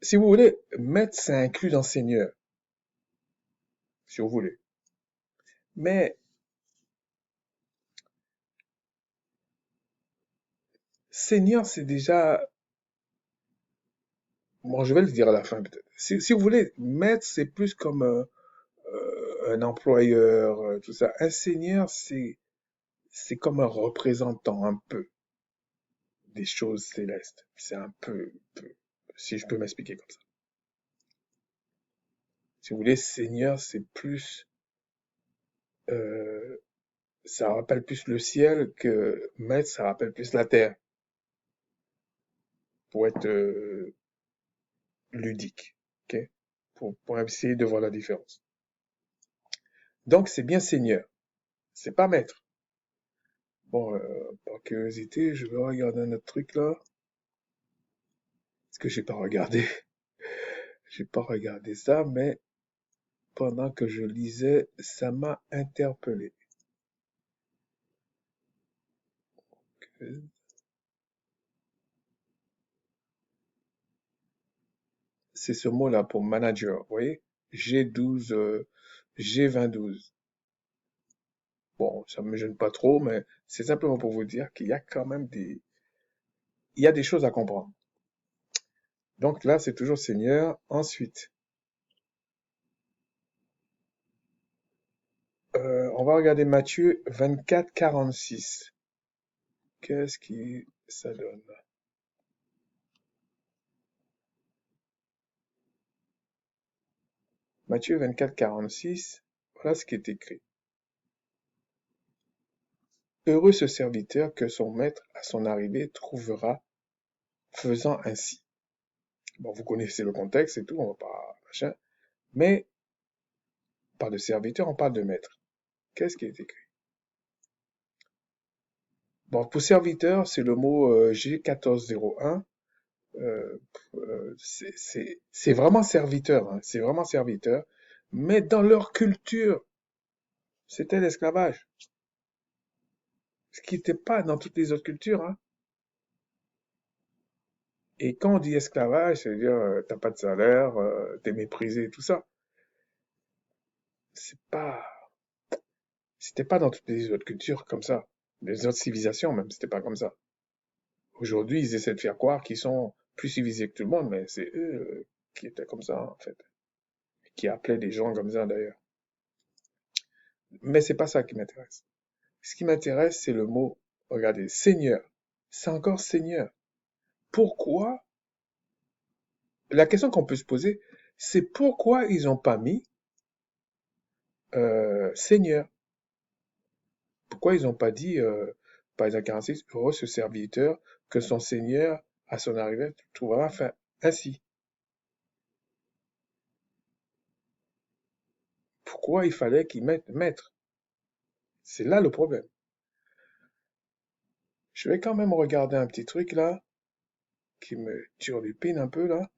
Si vous voulez, maître, c'est inclus dans seigneur, si vous voulez. Mais seigneur, c'est déjà... Bon, je vais le dire à la fin peut-être. Si vous voulez, maître, c'est plus comme un employeur, tout ça. Un seigneur, c'est comme un représentant un peu des choses célestes. C'est un peu, si je peux m'expliquer comme ça. Si vous voulez, seigneur, c'est plus... euh, ça rappelle plus le ciel que maître, ça rappelle plus la terre, pour être ludique, ok? Pour essayer de voir la différence. Donc, c'est bien seigneur, c'est pas maître. Bon, par curiosité, je vais regarder un autre truc là. Parce que j'ai pas regardé, j'ai pas regardé ça, mais pendant que je lisais, ça m'a interpellé. C'est ce mot-là pour manager, vous voyez? G12, G22. Bon, ça me gêne pas trop, mais c'est simplement pour vous dire qu'il y a quand même il y a des choses à comprendre. Donc là, c'est toujours Seigneur. Ensuite, on va regarder Matthieu 24, 46. Qu'est-ce qui ça donne? Matthieu 24, 46. Voilà ce qui est écrit. Heureux ce serviteur que son maître, à son arrivée, trouvera faisant ainsi. Bon, vous connaissez le contexte et tout, on va pas machin. Mais, on parle de serviteur, on parle de maître. Qu'est-ce qui est écrit? Bon, pour serviteur, c'est le mot G1401. C'est vraiment serviteur, hein, c'est vraiment serviteur. Mais dans leur culture, c'était l'esclavage. Ce qui n'était pas dans toutes les autres cultures. Hein. Et quand on dit esclavage, c'est-à-dire t'as pas de salaire, t'es méprisé, tout ça. C'est pas, c'était pas dans toutes les autres cultures comme ça. Les autres civilisations même, c'était pas comme ça. Aujourd'hui, ils essaient de faire croire qu'ils sont plus civilisés que tout le monde, mais c'est eux qui étaient comme ça en fait, qui appelaient des gens comme ça d'ailleurs. Mais c'est pas ça qui m'intéresse. Ce qui m'intéresse, c'est le mot, regardez, Seigneur. C'est encore Seigneur. Pourquoi? La question qu'on peut se poser, c'est pourquoi ils n'ont pas mis Seigneur? Pourquoi ils n'ont pas dit, par exemple, 46, heureux ce serviteur que son Seigneur, à son arrivée, trouvera fin ainsi? Pourquoi il fallait qu'ils mettent maître? C'est là le problème. Je vais quand même regarder un petit truc là, qui me turlupine un peu là.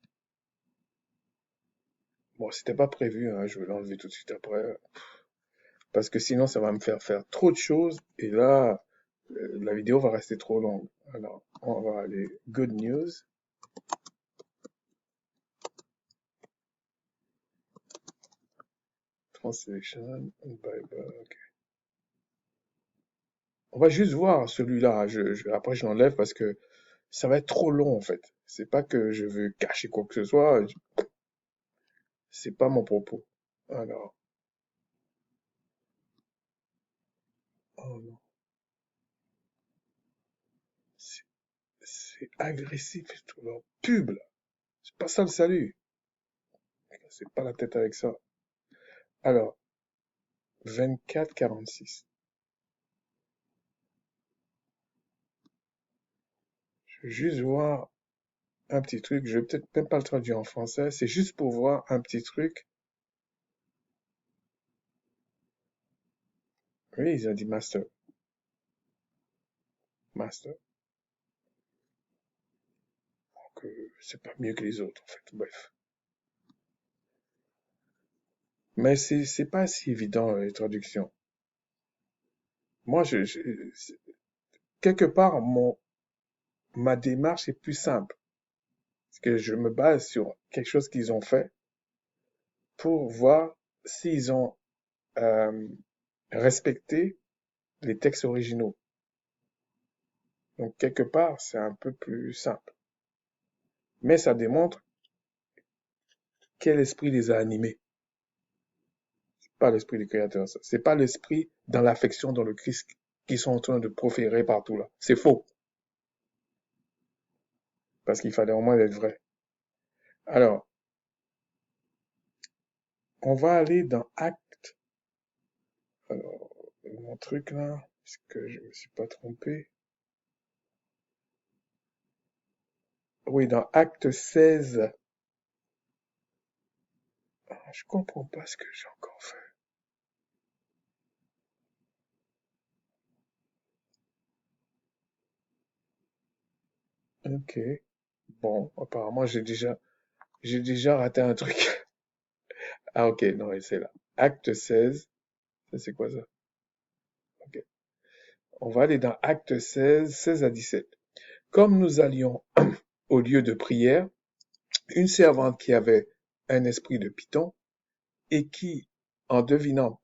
Bon, c'était pas prévu, hein, je vais l'enlever tout de suite après, parce que sinon ça va me faire trop de choses, et là, la vidéo va rester trop longue. Alors, on va aller Good News, Translation, Bible, ok. On va juste voir celui-là, après je l'enlève parce que ça va être trop long en fait. C'est pas que je veux cacher quoi que ce soit, c'est pas mon propos. Alors, oh non, c'est c'est agressif tout leur pub là. C'est pas ça le salut. C'est pas la tête avec ça. Alors, 24-46. Je vais juste voir un petit truc. Je vais peut-être même pas le traduire en français. C'est juste pour voir un petit truc. Oui, ils ont dit master. Master. Donc, c'est pas mieux que les autres, en fait. Bref. Mais c'est pas si évident, les traductions. Moi, quelque part, ma démarche est plus simple. Parce que je me base sur quelque chose qu'ils ont fait pour voir s'ils ont euh, respecté les textes originaux. Donc, quelque part, c'est un peu plus simple. Mais ça démontre quel esprit les a animés. C'est pas l'esprit du Créateur, ça. C'est pas l'esprit dans l'affection dans le Christ qu'ils sont en train de proférer partout là. C'est faux. Parce qu'il fallait au moins être vrai. Alors, on va aller dans Acte. Alors, mon truc là, est-ce que je me suis pas trompé? Oui, dans Acte 16. Ah, je comprends pas ce que j'ai encore fait. Ok. Bon, apparemment, j'ai déjà raté un truc. Ah, ok, non, et c'est là. Acte 16. Ça, c'est quoi ça? Ok. On va aller dans Acte 16, 16 à 17. Comme nous allions au lieu de prière, une servante qui avait un esprit de python et qui, en devinant,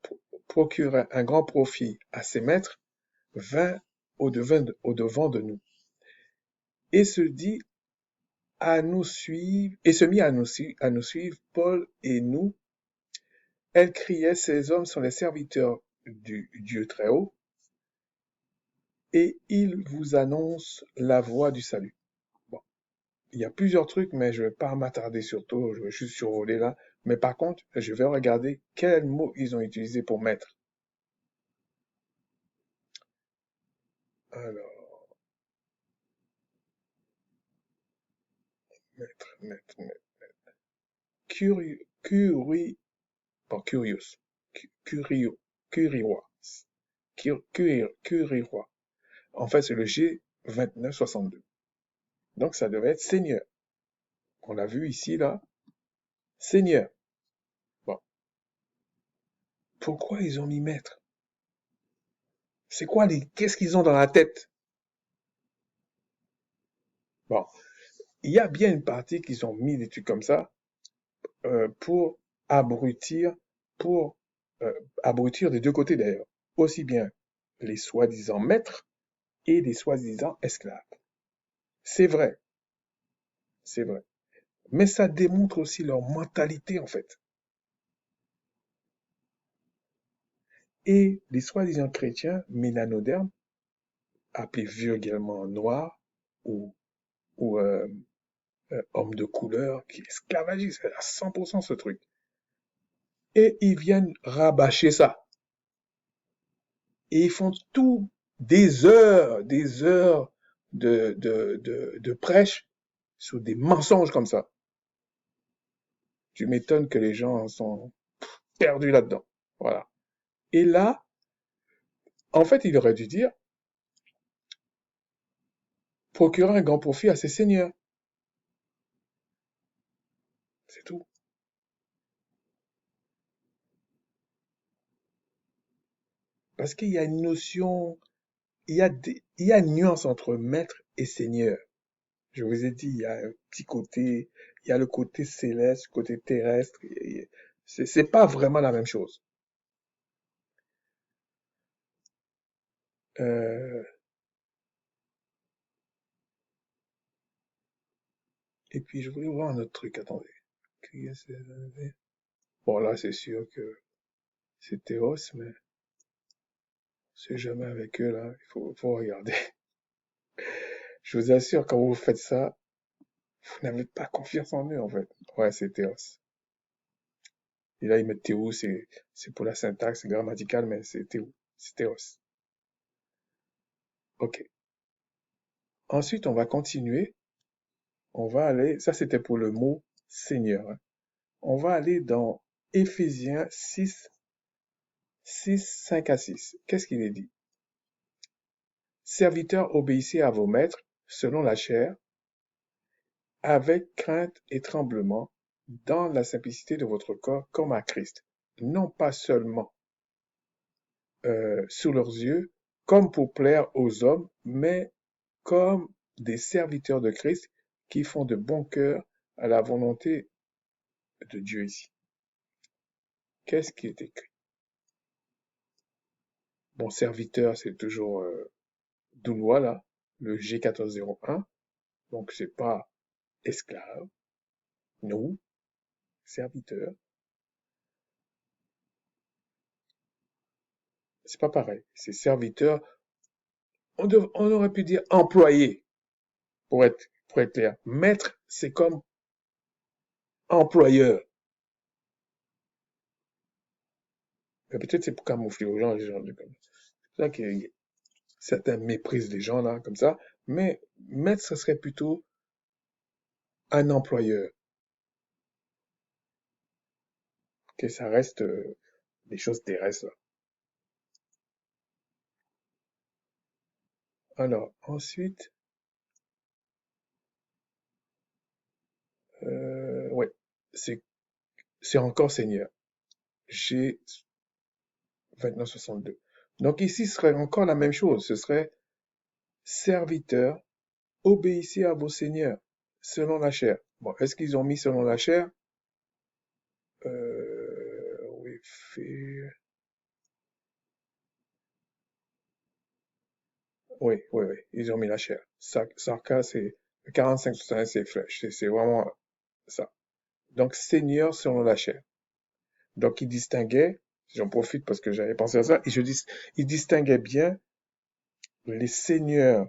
procurait un grand profit à ses maîtres, vint au devant de nous et se dit à nous suivre, et se mit à nous suivre, Paul et nous. Elle criait, ces hommes sont les serviteurs du Dieu très haut, et ils vous annoncent la voie du salut. Bon, il y a plusieurs trucs, mais je vais pas m'attarder sur tout, je vais juste survoler là. Mais par contre, je vais regarder quels mots ils ont utilisés pour mettre. Alors, mettre. Bon, curious. Curio, curiois. Curiois. En fait, c'est le G2962. Donc, ça devait être Seigneur. On l'a vu ici, là. Seigneur. Bon. Pourquoi ils ont mis maître? Qu'est-ce qu'ils ont dans la tête? Bon. Il y a bien une partie qu'ils ont mis des trucs comme ça, pour abrutir, pour abrutir des deux côtés d'ailleurs. Aussi bien les soi-disant maîtres et les soi-disant esclaves. C'est vrai. C'est vrai. Mais ça démontre aussi leur mentalité, en fait. Et les soi-disant chrétiens mélanodermes, appelés vulgairement noirs ou, ou hommes de couleur, qui esclavagisent à 100% ce truc. Et ils viennent rabâcher ça. Et ils font tout des heures de prêche sur des mensonges comme ça. Tu m'étonnes que les gens sont perdus là-dedans. Voilà. Et là, en fait, il aurait dû dire, procurer un grand profit à ses seigneurs. C'est tout. Parce qu'il y a une notion, il y a une nuance entre maître et seigneur. Je vous ai dit, il y a un petit côté, il y a le côté céleste, le côté terrestre. C'est pas vraiment la même chose. Euh, et puis, je voulais voir un autre truc. Attendez. Bon, là, c'est sûr que c'est Théos, mais c'est jamais avec eux, là. Faut regarder. Je vous assure, quand vous faites ça, vous n'avez pas confiance en eux, en fait. Ouais, c'est Théos. Et là, ils mettent Théo, c'est pour la syntaxe, c'est grammatical, mais c'est Théo. C'est Théos. OK. Ensuite, on va continuer. On va aller, ça c'était pour le mot Seigneur, hein. On va aller dans Éphésiens 6, 5 à 6. Qu'est-ce qu'il est dit? Serviteurs, obéissez à vos maîtres selon la chair, avec crainte et tremblement, dans la simplicité de votre corps, comme à Christ. Non pas seulement sous leurs yeux, comme pour plaire aux hommes, mais comme des serviteurs de Christ qui font de bon cœur à la volonté de Dieu ici. Qu'est-ce qui est écrit? Bon, serviteur, c'est toujours Doulois, là, le G1401. Donc, c'est pas esclave, non, serviteur. C'est pas pareil. C'est serviteur. On aurait pu dire employé, pour être clair. Maître, c'est comme employeur. Mais peut-être c'est pour camoufler aux gens, les gens comme ça. C'est ça que certains méprisent les gens, là, comme ça. Mais maître, ce serait plutôt un employeur. Que ça reste des choses terrestres, là. Alors, ensuite, ouais, c'est c'est encore Seigneur. G 2962. Donc ici, ce serait encore la même chose. Ce serait serviteur, obéissez à vos seigneurs selon la chair. Bon, est-ce qu'ils ont mis selon la chair? Oui, oui, ils ont mis la chair. Sarka, c'est le 45-61, c'est flèche. C'est vraiment ça. Donc, seigneur selon la chair. Donc, il distinguait, j'en profite parce que j'avais pensé à ça, il distinguait bien les seigneurs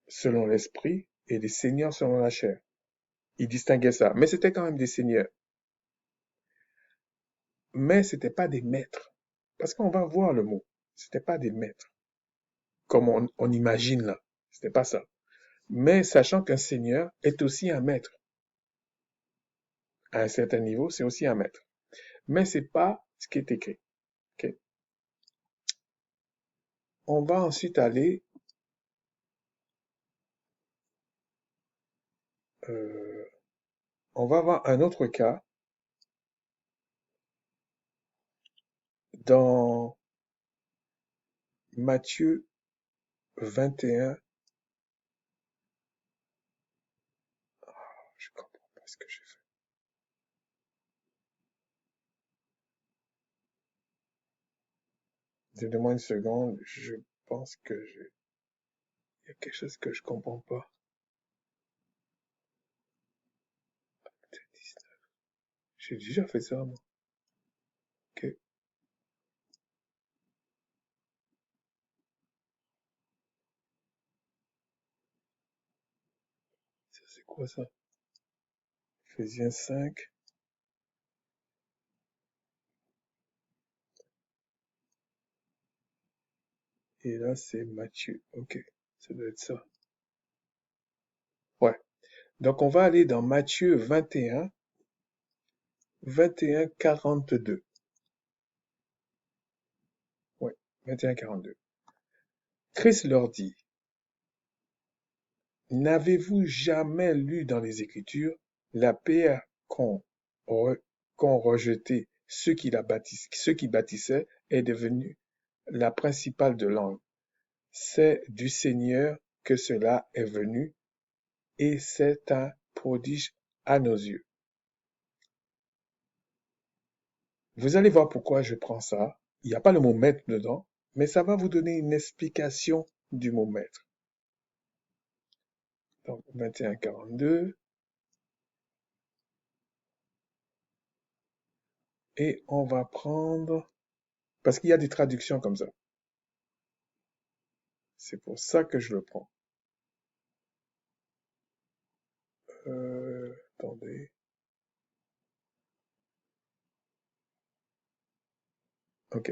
selon l'esprit et les seigneurs selon la chair. Il distinguait ça. Mais c'était quand même des seigneurs. Mais c'était pas des maîtres. Parce qu'on va voir le mot. C'était pas des maîtres. Comme on imagine là. C'était pas ça. Mais sachant qu'un seigneur est aussi un maître. À un certain niveau, c'est aussi un maître. Mais c'est pas ce qui est écrit. Ok. On va ensuite aller, euh, on va voir un autre cas dans Matthieu 21. Je comprends pas ce que j'ai fait. Donnez-moi une seconde. Je pense que il y a quelque chose que je comprends pas. J'ai déjà fait ça, moi. Ok. Quoi ça? Ephésiens 5. Et là, c'est Matthieu. Ok, ça doit être ça. Ouais. Donc, on va aller dans Matthieu 21, 21, 42. Ouais, 21, 42. Christ leur dit, n'avez-vous jamais lu dans les Écritures la pierre re- qu'ont rejeté ceux qui bâtissaient est devenue la principale de l'angle. C'est du Seigneur que cela est venu et c'est un prodige à nos yeux. Vous allez voir pourquoi je prends ça. Il n'y a pas le mot maître dedans, mais ça va vous donner une explication du mot maître. Donc, 21-42. Et on va prendre, parce qu'il y a des traductions comme ça. C'est pour ça que je le prends. Attendez. Ok.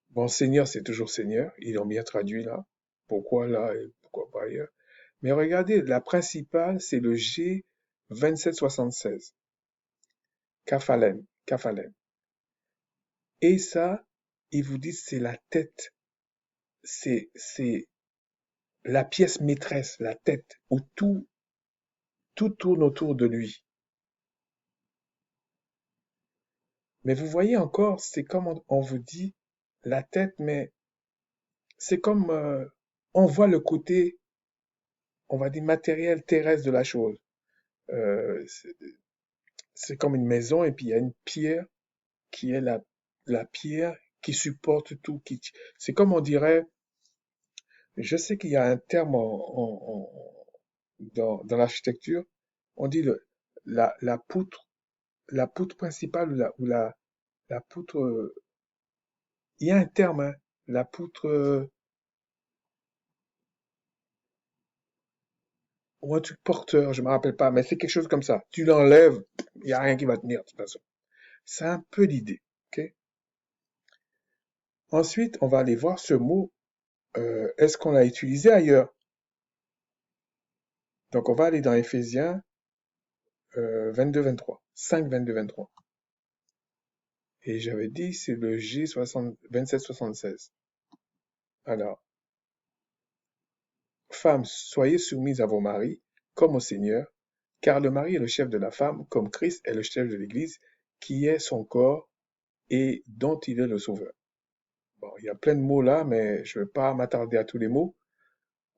Bon, Seigneur, c'est toujours Seigneur. Ils l'ont bien traduit là. Pourquoi là et pourquoi pas ailleurs? Mais regardez, la principale, c'est le G 2776. Caphalène. Caphalène. Et ça, ils vous disent c'est la tête. C'est la pièce maîtresse, la tête, où tout tourne autour de lui. Mais vous voyez encore, c'est comme on vous dit la tête, mais c'est comme on voit le côté, on va dire, matériel terrestre de la chose. Euh, c'est c'est comme une maison et puis il y a une pierre qui est la pierre qui supporte tout. C'est comme on dirait, je sais qu'il y a un terme dans l'architecture, on dit la poutre principale la poutre, il y a un terme, hein, la poutre, ou un truc porteur, je me rappelle pas, mais c'est quelque chose comme ça. Tu l'enlèves, il y a rien qui va tenir de toute façon. C'est un peu l'idée, ok? Ensuite, on va aller voir ce mot, est-ce qu'on l'a utilisé ailleurs? Donc, on va aller dans Éphésiens 22-23, 5, 22-23. Et j'avais dit, c'est le G 27-76. Alors, femmes, soyez soumises à vos maris, comme au Seigneur, car le mari est le chef de la femme, comme Christ est le chef de l'Église, qui est son corps et dont il est le sauveur. Bon, il y a plein de mots là, mais je ne vais pas m'attarder à tous les mots.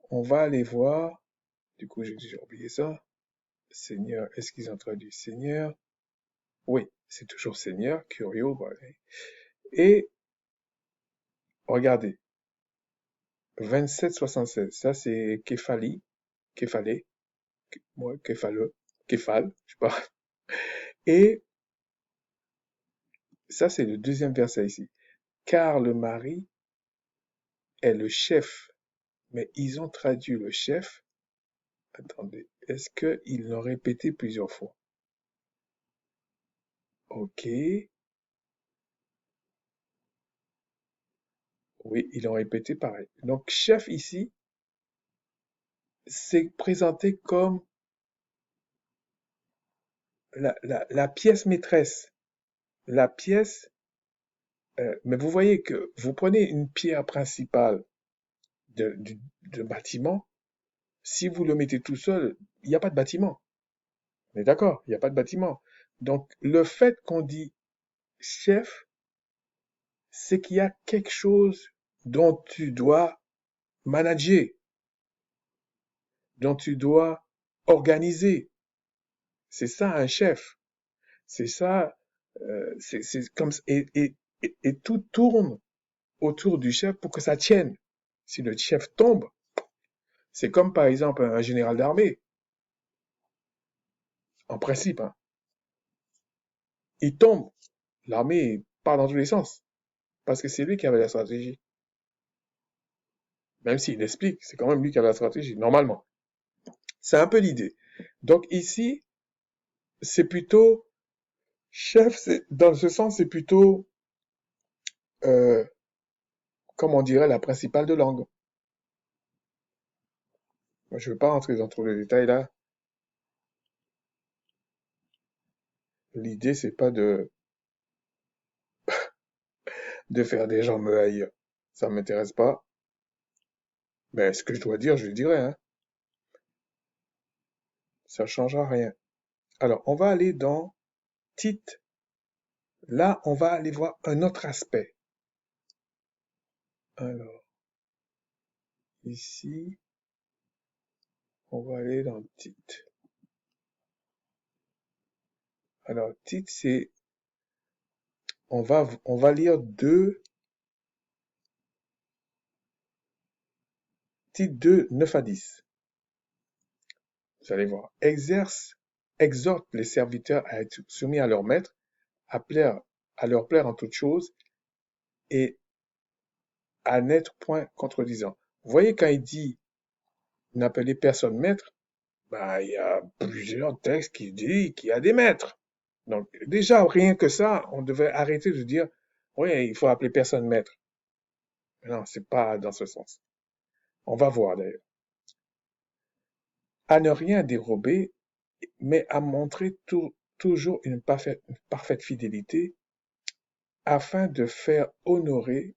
On va aller voir. Du coup, j'ai déjà oublié ça. Seigneur, est-ce qu'ils ont traduit Seigneur? Oui, c'est toujours Seigneur, Curio. Voilà. Et regardez, 27-76, ça c'est Képhalé, moi, Képhale, je sais pas. Et ça c'est le deuxième verset ici. Car le mari est le chef, mais ils ont traduit le chef. Attendez, est-ce qu'ils l'ont répété plusieurs fois? Ok, oui, ils l'ont répété pareil. Donc, chef ici, c'est présenté comme la pièce maîtresse. La pièce, mais vous voyez que vous prenez une pierre principale de bâtiment, si vous le mettez tout seul, il n'y a pas de bâtiment. On est d'accord, il n'y a pas de bâtiment. Donc, le fait qu'on dit chef, c'est qu'il y a quelque chose dont tu dois manager, dont tu dois organiser. C'est ça un chef. C'est ça, c'est comme et tout tourne autour du chef pour que ça tienne. Si le chef tombe, c'est comme par exemple un général d'armée, en principe, hein. Il tombe, l'armée part dans tous les sens parce que c'est lui qui avait la stratégie. Même s'il explique, c'est quand même lui qui avait la stratégie, normalement. C'est un peu l'idée. Donc ici, c'est plutôt chef, dans ce sens, c'est plutôt, euh, comme on dirait, la principale de langue. Moi, je ne veux pas rentrer dans trop de détails là. L'idée, c'est pas de faire des gens me haïr. Ça m'intéresse pas. Mais ce que je dois dire, je le dirai, hein. Ça changera rien. Alors, on va aller dans titre. Là, on va aller voir un autre aspect. Alors, ici, on va aller dans titre. Alors, titre, c'est, on va lire titre 2, 9 à 10. Vous allez voir. Exhorte les serviteurs à être soumis à leur maître, à leur plaire en toutes choses et à n'être point contredisant. Vous voyez, quand il dit n'appelez personne maître, bah, il y a plusieurs textes qui disent qu'il y a des maîtres. Donc, déjà, rien que ça, on devait arrêter de dire, oui, il faut appeler personne maître. Non, c'est pas dans ce sens. On va voir d'ailleurs. À ne rien dérober, mais à montrer toujours une parfaite fidélité afin de faire honorer,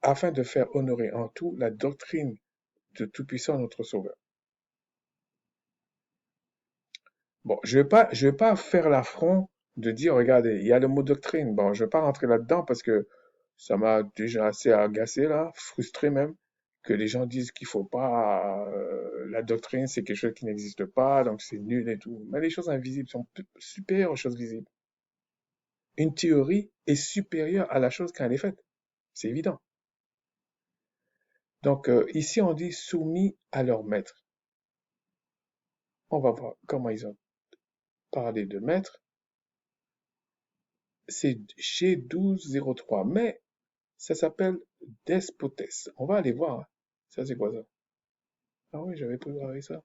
afin de faire honorer en tout la doctrine de Tout-Puissant notre Sauveur. Bon, je vais pas faire l'affront de dire, regardez, il y a le mot doctrine. Bon, je vais pas rentrer là-dedans parce que ça m'a déjà assez agacé là, frustré même, que les gens disent qu'il faut pas, la doctrine c'est quelque chose qui n'existe pas, donc c'est nul et tout. Mais les choses invisibles sont supérieures aux choses visibles. Une théorie est supérieure à la chose quand elle est faite. C'est évident. Donc ici on dit soumis à leur maître. On va voir comment ils ont parlé de maître. C'est G1203, mais ça s'appelle Despotes. On va aller voir, hein. Ça, c'est quoi ça? Ah oui, j'avais préparé ça.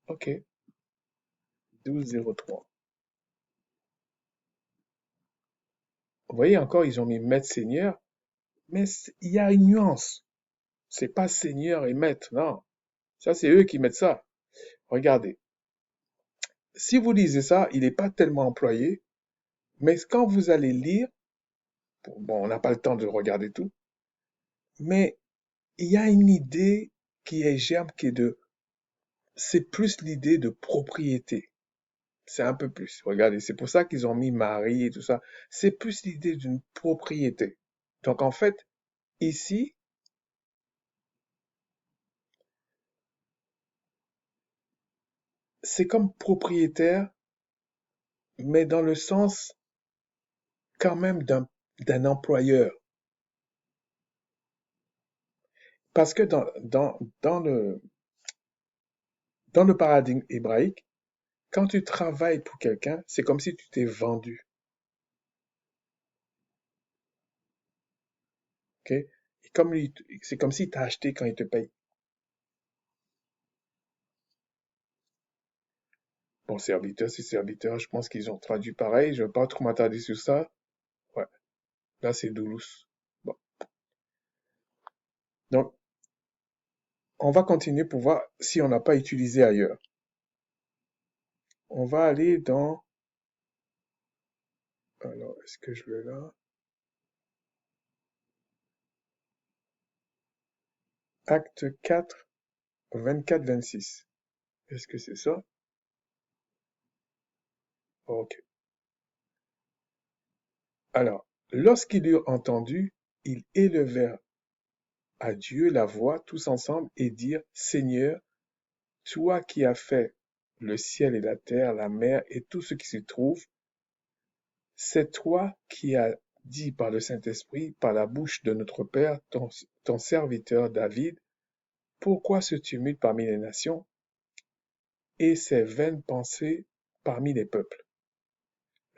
Ok, 1203. Vous voyez encore, ils ont mis maître seigneur, mais il y a une nuance. C'est pas seigneur et maître, non. Ça, c'est eux qui mettent ça. Regardez. Si vous lisez ça, il n'est pas tellement employé, mais quand vous allez lire, bon, on n'a pas le temps de regarder tout, mais il y a une idée qui est germe, c'est plus l'idée de propriété. C'est un peu plus. Regardez, c'est pour ça qu'ils ont mis mari et tout ça. C'est plus l'idée d'une propriété. Donc en fait, ici, c'est comme propriétaire, mais dans le sens quand même d'un employeur. Parce que dans le paradigme hébraïque, quand tu travailles pour quelqu'un, c'est comme si tu t'es vendu. Ok? Et c'est comme si tu as acheté quand il te paye. Bon, serviteur, c'est serviteur. Je pense qu'ils ont traduit pareil. Je ne vais pas trop m'attarder sur ça. Ouais. Là, c'est doulos. Bon. Donc, on va continuer pour voir si on n'a pas utilisé ailleurs. On va aller dans... Alors, est-ce que je l'ai là? Acte 4, 24-26. Est-ce que c'est ça? Ok. Alors, lorsqu'ils eurent entendu, ils élevèrent à Dieu la voix tous ensemble et dirent, Seigneur, toi qui as fait le ciel et la terre, la mer et tout ce qui s'y trouve, c'est toi qui as dit par le Saint-Esprit, par la bouche de notre Père, ton serviteur David, pourquoi ce tumulte parmi les nations et ces vaines pensées parmi les peuples?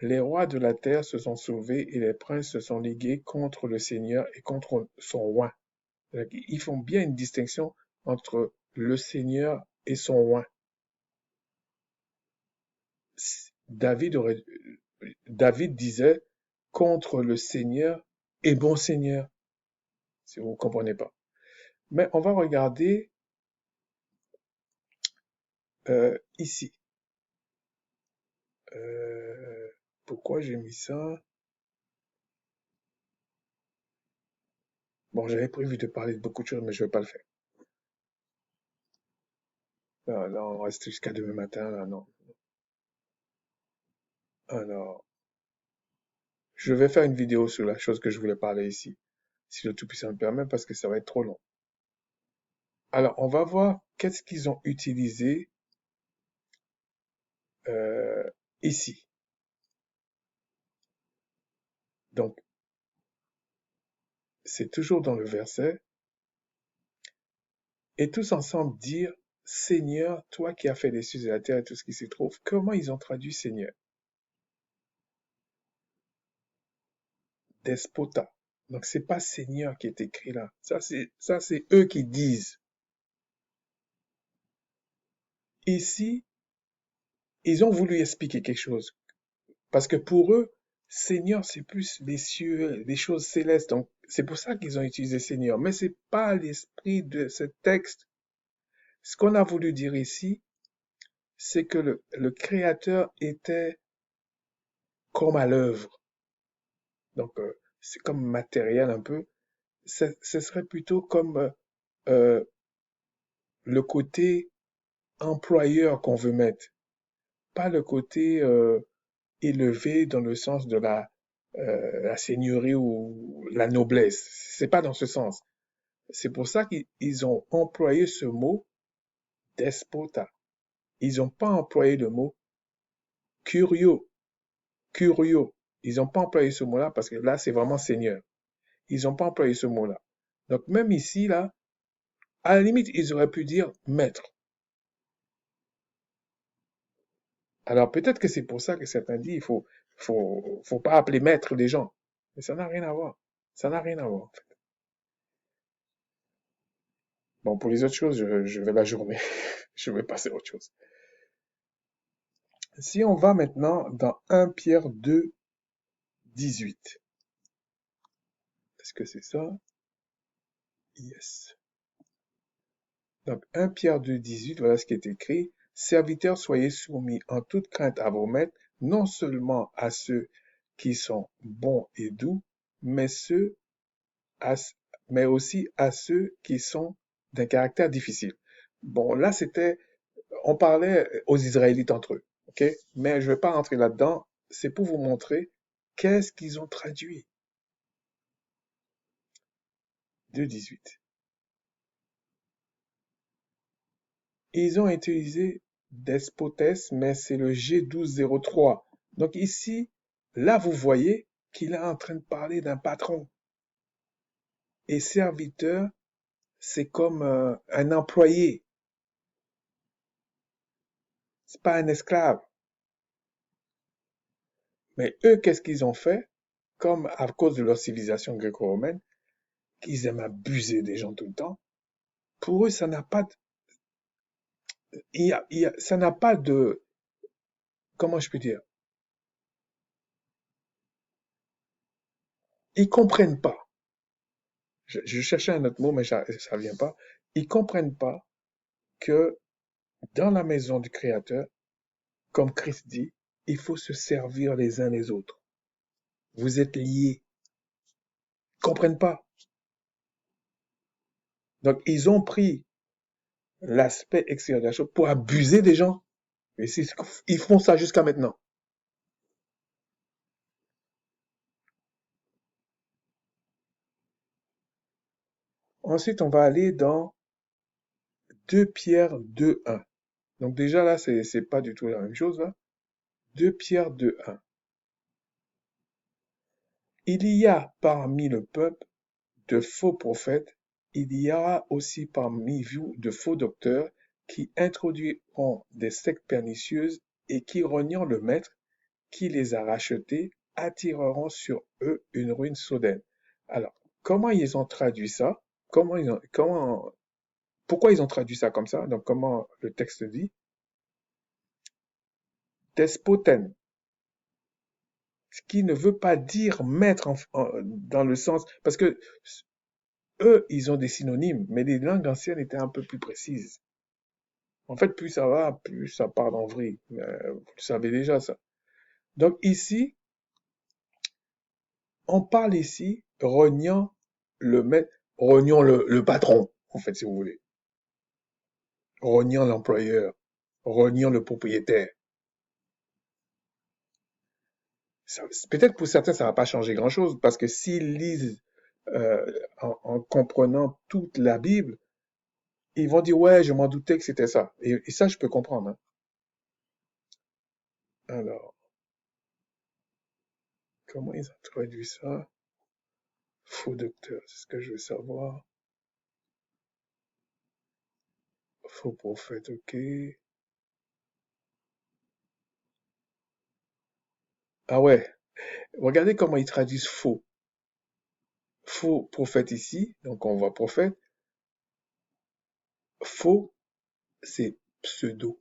Les rois de la terre se sont sauvés et les princes se sont ligués contre le Seigneur et contre son roi. Ils font bien une distinction entre le Seigneur et son roi. David aurait, David disait contre le Seigneur et bon Seigneur, si vous ne comprenez pas. Mais on va regarder ici. Euh, Pourquoi j'ai mis ça? Bon, j'avais prévu de parler de beaucoup de choses, mais je ne vais pas le faire. Là, on reste jusqu'à demain matin, là, non. Alors, je vais faire une vidéo sur la chose que je voulais parler ici, si le Tout-Puissant me permet, parce que ça va être trop long. Alors, on va voir qu'est-ce qu'ils ont utilisé euh, ici. Donc, c'est toujours dans le verset. Et tous ensemble dire, Seigneur, toi qui as fait les cieux et la terre et tout ce qui s'y trouve. Comment ils ont traduit Seigneur? Despota. Donc, c'est pas Seigneur qui est écrit là. Ça, c'est eux qui disent. Ici, ils ont voulu expliquer quelque chose. Parce que pour eux, Seigneur, c'est plus les cieux, les choses célestes. Donc, c'est pour ça qu'ils ont utilisé Seigneur. Mais c'est pas l'esprit de ce texte. Ce qu'on a voulu dire ici, c'est que le Créateur était comme à l'œuvre. Donc, c'est comme matériel un peu. Ce serait plutôt comme euh, le côté employeur qu'on veut mettre, pas le côté élevé dans le sens de la seigneurie ou la noblesse. C'est pas dans ce sens. C'est pour ça qu'ils ont employé ce mot despota. Ils n'ont pas employé le mot curio, curio. Ils n'ont pas employé ce mot-là parce que là, c'est vraiment seigneur. Ils n'ont pas employé ce mot-là. Donc même ici, là, à la limite, ils auraient pu dire maître. Alors peut-être que c'est pour ça que certains disent faut pas appeler maître les gens. Mais ça n'a rien à voir. Ça n'a rien à voir, en fait. Bon, pour les autres choses, je vais la journée. Je vais passer à autre chose. Si on va maintenant dans 1 Pierre 2, 18. Est-ce que c'est ça? Yes. Donc 1 Pierre 2, 18, voilà ce qui est écrit. Serviteurs, soyez soumis en toute crainte à vos maîtres, non seulement à ceux qui sont bons et doux, mais ceux à- mais aussi à ceux qui sont d'un caractère difficile. Bon, là, on parlait aux Israélites entre eux, ok? Mais je ne vais pas rentrer là-dedans. C'est pour vous montrer qu'est-ce qu'ils ont traduit de 18. Ils ont utilisé despotes, mais c'est le G1203. Donc ici, là, vous voyez qu'il est en train de parler d'un patron. Et serviteur, c'est comme un employé. C'est pas un esclave. Mais eux, qu'est-ce qu'ils ont fait? Comme à cause de leur civilisation gréco-romaine, qu'ils aiment abuser des gens tout le temps. Pour eux, ça n'a pas ça n'a pas de, comment je peux dire? Ils comprennent pas. Je cherchais un autre mot, mais ça vient pas. Ils comprennent pas que dans la maison du Créateur, comme Christ dit, il faut se servir les uns les autres. Vous êtes liés. Ils comprennent pas. Donc, ils ont pris l'aspect extérieur de la chose pour abuser des gens. Et ils font ça jusqu'à maintenant. Ensuite, on va aller dans 2 Pierre 2:1. Donc déjà là, c'est pas du tout la même chose là. 2 Pierre 2:1. Il y a parmi le peuple de faux prophètes, il y aura aussi parmi vous de faux docteurs qui introduiront des sectes pernicieuses et qui, reniant le maître qui les a rachetés, attireront sur eux une ruine soudaine. Alors, comment ils ont traduit ça? Pourquoi ils ont traduit ça comme ça? Donc, comment le texte dit? Despoten. Ce qui ne veut pas dire maître dans le sens, parce que eux, ils ont des synonymes, mais les langues anciennes étaient un peu plus précises. En fait, plus ça va, plus ça part en vrille. Vous le savez déjà ça. Donc ici, on parle ici reniant le maître, reniant le patron, en fait, si vous voulez. Reniant l'employeur, reniant le propriétaire. Peut-être pour certains, ça va pas changer grand-chose, parce que s'ils lisent en comprenant toute la Bible, ils vont dire, ouais, je m'en doutais que c'était ça. Et ça, je peux comprendre. Hein. Alors, comment ils ont traduit ça? Faux docteur, c'est ce que je veux savoir. Faux prophète, ok. Ah ouais, regardez comment ils traduisent faux. Faux prophète ici, donc on voit prophète. Faux, c'est pseudo.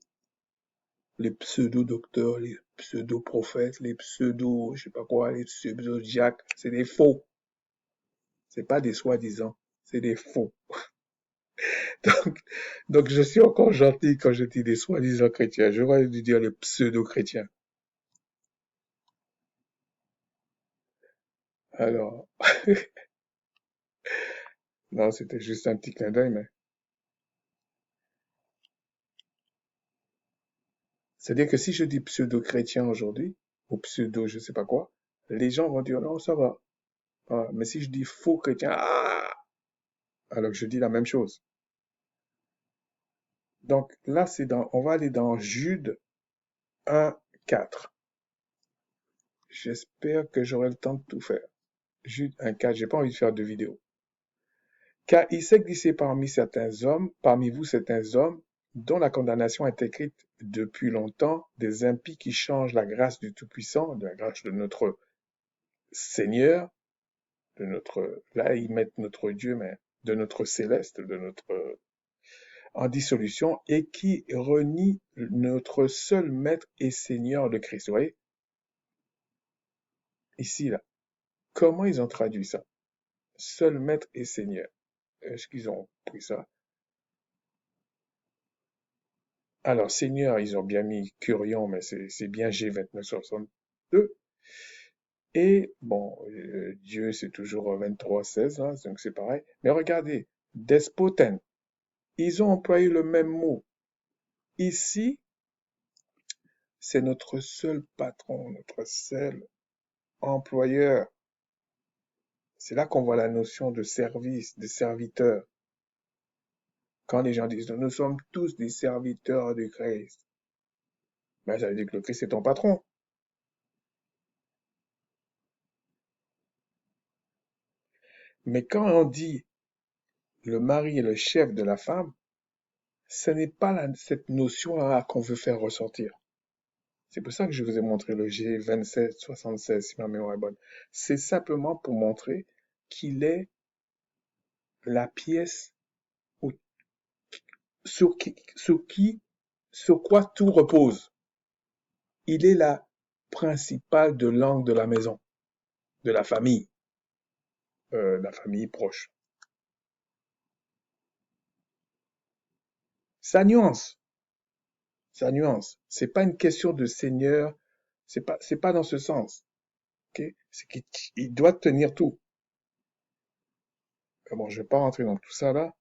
Les pseudo-docteurs, les pseudo-prophètes, les pseudo, je sais pas quoi, les pseudo-diacres, c'est des faux. C'est pas des soi-disant, c'est des faux. Donc, donc je suis encore gentil quand je dis des soi-disant chrétiens. Je vais dire les pseudo-chrétiens. Alors, non, c'était juste un petit clin d'œil, mais c'est-à-dire que si je dis pseudo-chrétien aujourd'hui, ou pseudo je sais pas quoi, les gens vont dire non, ça va. Ah, mais si je dis faux chrétien, ah, alors que je dis la même chose. Donc là, on va aller dans Jude 1, 4. J'espère que j'aurai le temps de tout faire. Jude 1, 4, j'ai pas envie de faire de vidéo. Car il s'est glissé parmi vous certains hommes, dont la condamnation est écrite depuis longtemps, des impies qui changent la grâce du Tout-Puissant, de la grâce de notre Seigneur, là ils mettent notre Dieu, mais de notre Céleste, de notre, en dissolution, et qui renie notre seul Maître et Seigneur le Christ. Vous voyez, ici, là, comment ils ont traduit ça? Seul Maître et Seigneur. Est-ce qu'ils ont pris ça? Alors, Seigneur, ils ont bien mis Curion, mais c'est bien G2962. Et bon, Dieu, c'est toujours 23:16, hein, donc c'est pareil. Mais regardez, despoten, ils ont employé le même mot. Ici, c'est notre seul patron, notre seul employeur. C'est là qu'on voit la notion de service, de serviteur. Quand les gens disent, nous sommes tous des serviteurs du Christ, ben, ça veut dire que le Christ est ton patron. Mais quand on dit le mari est le chef de la femme, ce n'est pas cette notion-là qu'on veut faire ressortir. C'est pour ça que je vous ai montré le G2776, si ma mémoire est bonne. C'est simplement pour montrer qu'il est la pièce sur sur quoi tout repose. Il est la principale de l'angle de la maison, de la famille proche. Ça nuance, ça nuance. C'est pas une question de seigneur, c'est pas dans ce sens. Okay? C'est qu'il doit tenir tout. Bon, je vais pas rentrer dans tout ça là.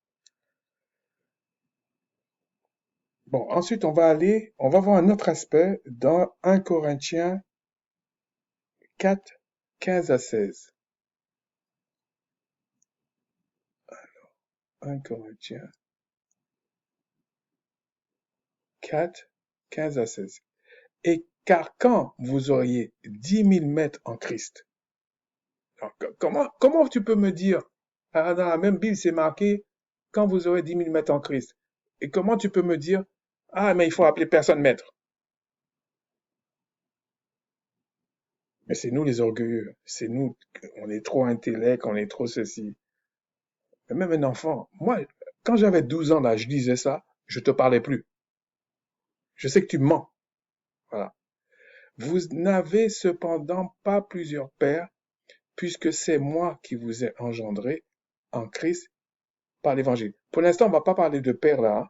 Bon, ensuite, on va voir un autre aspect dans 1 Corinthiens 4, 15 à 16. 1 Corinthiens 4, 15 à 16. Et car quand vous auriez 10 000 mètres en Christ, alors, comment tu peux me dire, dans la même Bible, c'est marqué, quand vous aurez 10 000 mètres en Christ. Et comment tu peux me dire, ah, mais il faut appeler personne maître. Mais c'est nous les orgueilleux. C'est nous, on est trop intellect, on est trop ceci. Mais même un enfant, moi, quand j'avais 12 ans, là, je disais ça, je te parlais plus. Je sais que tu mens. Voilà. Vous n'avez cependant pas plusieurs pères, puisque c'est moi qui vous ai engendré en Christ par l'évangile. Pour l'instant, on ne va pas parler de père là, hein.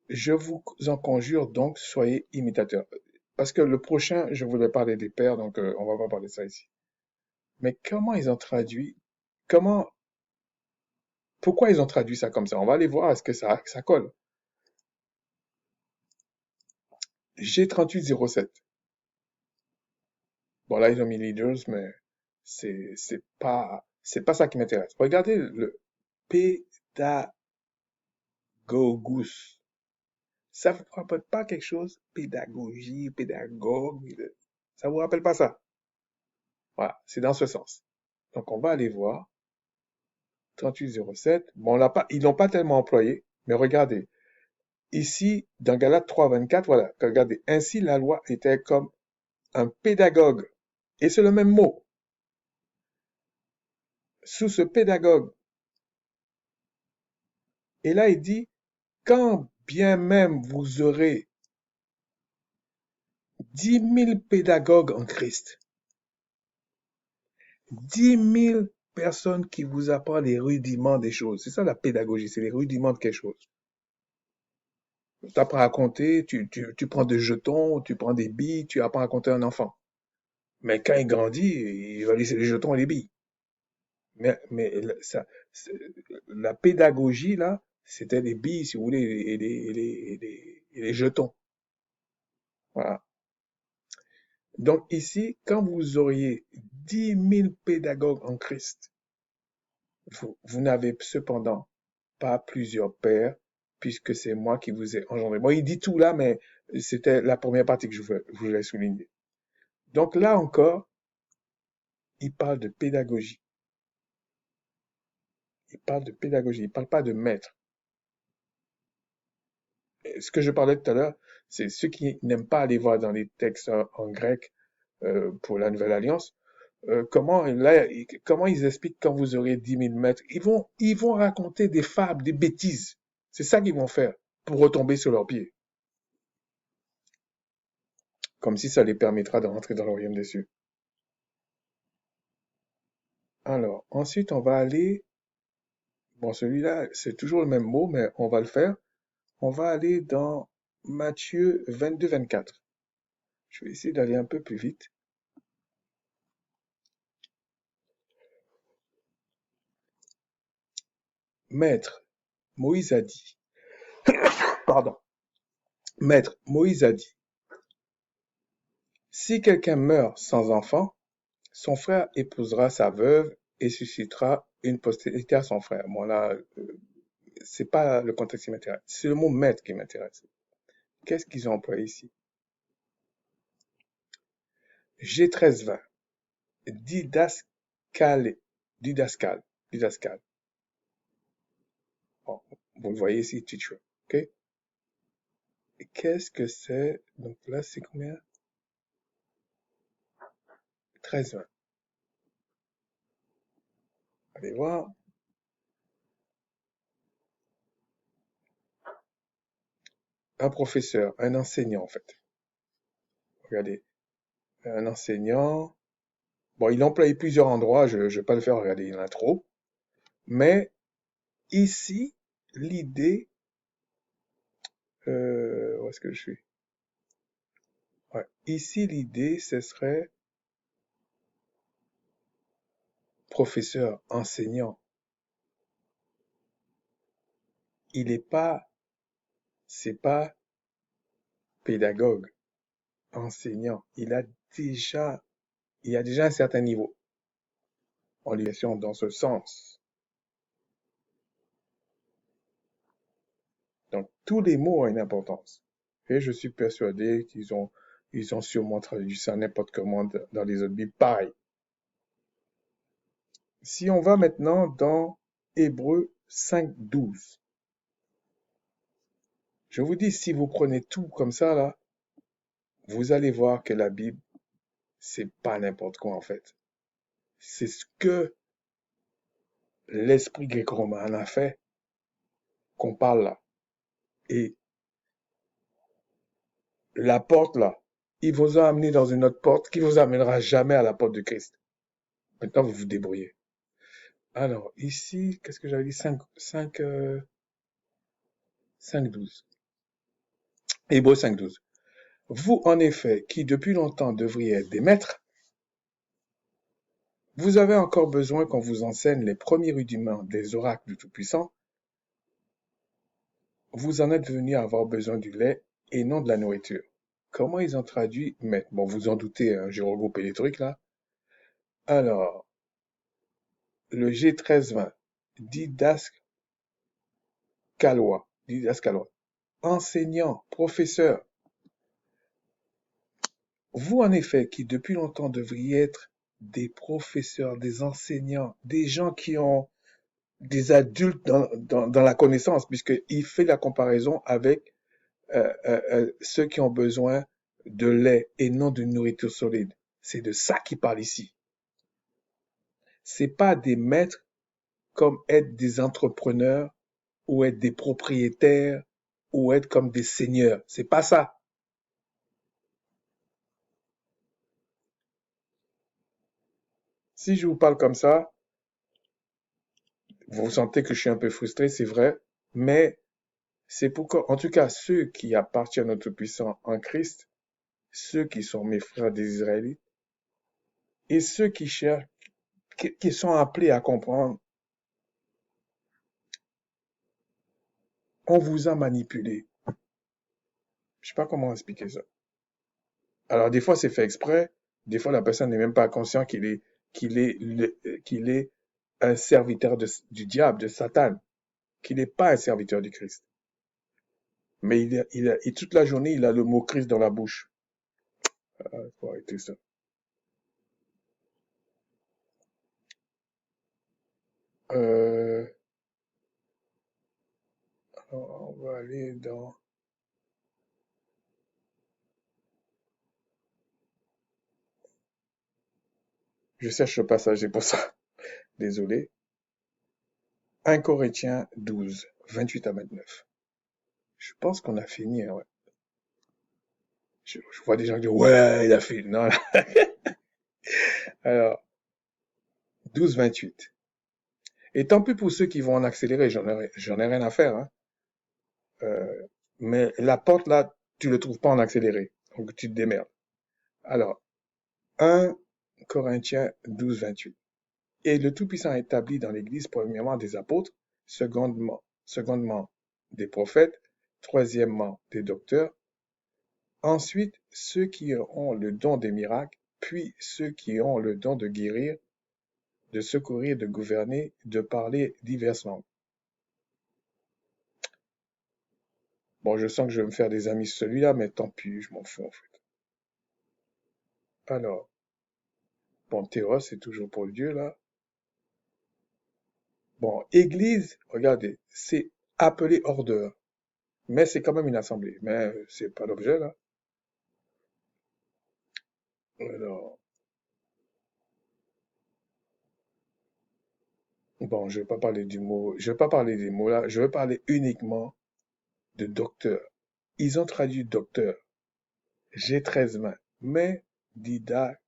Je vous en conjure donc, soyez imitateurs. Parce que le prochain, je voulais parler des pères, donc on va pas parler de ça ici. Mais comment ils ont traduit, comment, pourquoi ils ont traduit ça comme ça? On va aller voir, est-ce que ça colle? G3807. Bon, là, ils ont mis leaders, mais c'est pas ça qui m'intéresse. Regardez le pédagogus. Ça vous rappelle pas quelque chose? Pédagogie, pédagogue. Ça vous rappelle pas ça? Voilà, c'est dans ce sens. Donc, on va aller voir. 3807. Bon, ils l'ont pas tellement employé, mais regardez. Ici, dans Galates 3:24, voilà. Regardez. Ainsi, la loi était comme un pédagogue. Et c'est le même mot. Sous ce pédagogue. Et là, il dit, quand bien même vous aurez 10 000 pédagogues en Christ, 10 000 personnes qui vous apprennent les rudiments des choses. C'est ça la pédagogie, c'est les rudiments de quelque chose. Tu apprends à compter, tu prends des jetons, tu prends des billes, tu apprends à compter un enfant. Mais quand il grandit, il va laisser les jetons et les billes. Mais la pédagogie, là, c'était les billes, si vous voulez, et les jetons. Voilà. Donc ici, quand vous auriez 10 000 pédagogues en Christ, vous n'avez cependant pas plusieurs pères, puisque c'est moi qui vous ai engendré. Bon, il dit tout là, mais c'était la première partie que je voulais souligner. Donc là encore, il parle de pédagogie. Il parle de pédagogie, il parle pas de maître. Et ce que je parlais tout à l'heure, c'est ceux qui n'aiment pas aller voir dans les textes en grec pour la Nouvelle Alliance, comment ils expliquent quand vous aurez 10 000 maîtres. Ils vont raconter des fables, des bêtises. C'est ça qu'ils vont faire pour retomber sur leurs pieds. Comme si ça les permettra de rentrer dans le royaume des cieux. Alors, ensuite, on va aller, bon, celui-là, c'est toujours le même mot, mais on va le faire. On va aller dans Matthieu 22-24. Je vais essayer d'aller un peu plus vite. Maître, Moïse a dit, pardon, Maître, Moïse a dit, si quelqu'un meurt sans enfant, son frère épousera sa veuve et suscitera une postérité à son frère. Bon là, c'est pas le contexte qui m'intéresse, c'est le mot maître qui m'intéresse. Qu'est-ce qu'ils ont employé ici? G1320, didascale, didascal. Bon, vous le voyez ici, teacher, ok? Et qu'est-ce que c'est? Donc là, c'est combien? 1320. Allez voir. Un professeur, un enseignant en fait. Regardez, un enseignant. Bon, il emploie plusieurs endroits, je ne vais pas le faire, regardez, il y en a trop. Mais ici, l'idée, où est-ce que je suis? Ouais. Ici, l'idée, ce serait professeur, enseignant. Il est pas, c'est pas pédagogue, enseignant. Il a déjà un certain niveau. En l'éducation dans ce sens. Donc, tous les mots ont une importance. Et je suis persuadé ils ont sûrement traduit ça n'importe comment dans les autres Bibles. Pareil. Si on va maintenant dans Hébreux 5:12, je vous dis, si vous prenez tout comme ça, là, vous allez voir que la Bible, c'est pas n'importe quoi, en fait. C'est ce que l'esprit gréco-romain en a fait qu'on parle là. Et La porte là, il vous a amené dans une autre porte qui vous amènera jamais à la porte de Christ. Maintenant, vous vous débrouillez. Alors, ici, qu'est-ce que j'avais dit? 5:12. Hébreux 5:12. Vous, en effet, qui depuis longtemps devriez être des maîtres, vous avez encore besoin qu'on vous enseigne les premiers rudiments des oracles du Tout-Puissant. Vous en êtes venus à avoir besoin du lait et non de la nourriture. Comment ils ont traduit maître? Bon, vous en doutez, hein, j'ai regroupé les trucs là. Alors, le G1320, didascalois, enseignant, professeur. Vous, en effet, qui depuis longtemps devriez être des professeurs, des enseignants, des gens qui ont des adultes dans la connaissance, puisqu'il fait la comparaison avec ceux qui ont besoin de lait et non de nourriture solide. C'est de ça qu'il parle ici. C'est pas des maîtres comme être des entrepreneurs ou être des propriétaires ou être comme des seigneurs. C'est pas ça. Si je vous parle comme ça, vous sentez que je suis un peu frustré, c'est vrai, mais c'est pourquoi, en tout cas, ceux qui appartiennent au Tout-Puissant en Christ, ceux qui sont mes frères des Israélites, et ceux qui cherchent, qui sont appelés à comprendre, on vous a manipulé. Je sais pas comment expliquer ça. Alors, des fois, c'est fait exprès. Des fois, la personne n'est même pas conscient qu'il est un serviteur du diable, de Satan, qu'il n'est pas un serviteur du Christ. Mais et toute la journée, il a le mot Christ dans la bouche. Ah, faut arrêter ça. Euh, alors, on va aller dans... Je cherche le passage, c'est pour ça. Désolé. 1 Corinthiens 12, 28 à 29. Je pense qu'on a fini, hein, ouais. Je vois des gens qui disent, ouais, il a fini. Non, alors, 12, 28. Et tant pis pour ceux qui vont en accélérer, j'en ai rien à faire, hein. Euh, mais la porte, là, tu le trouves pas en accéléré. Donc, tu te démerdes. Alors, 1 Corinthiens 12, 28. Et le Tout-Puissant a établi dans l'Église, premièrement, des apôtres, secondement des prophètes, troisièmement, des docteurs, ensuite, ceux qui ont le don des miracles, puis ceux qui ont le don de guérir, de secourir, de gouverner, de parler diverses langues. Bon, je sens que je vais me faire des amis sur celui-là, mais tant pis, je m'en fous en fait. Alors, bon, Théos, c'est toujours pour Dieu là. Bon, Église, regardez, c'est appelé hors d'heure, mais c'est quand même une assemblée. Mais c'est pas l'objet là. Alors, bon, je vais pas parler du mot, je vais pas parler des mots là, je vais parler uniquement de docteur. Ils ont traduit docteur. J'ai 13 mains, mais dida,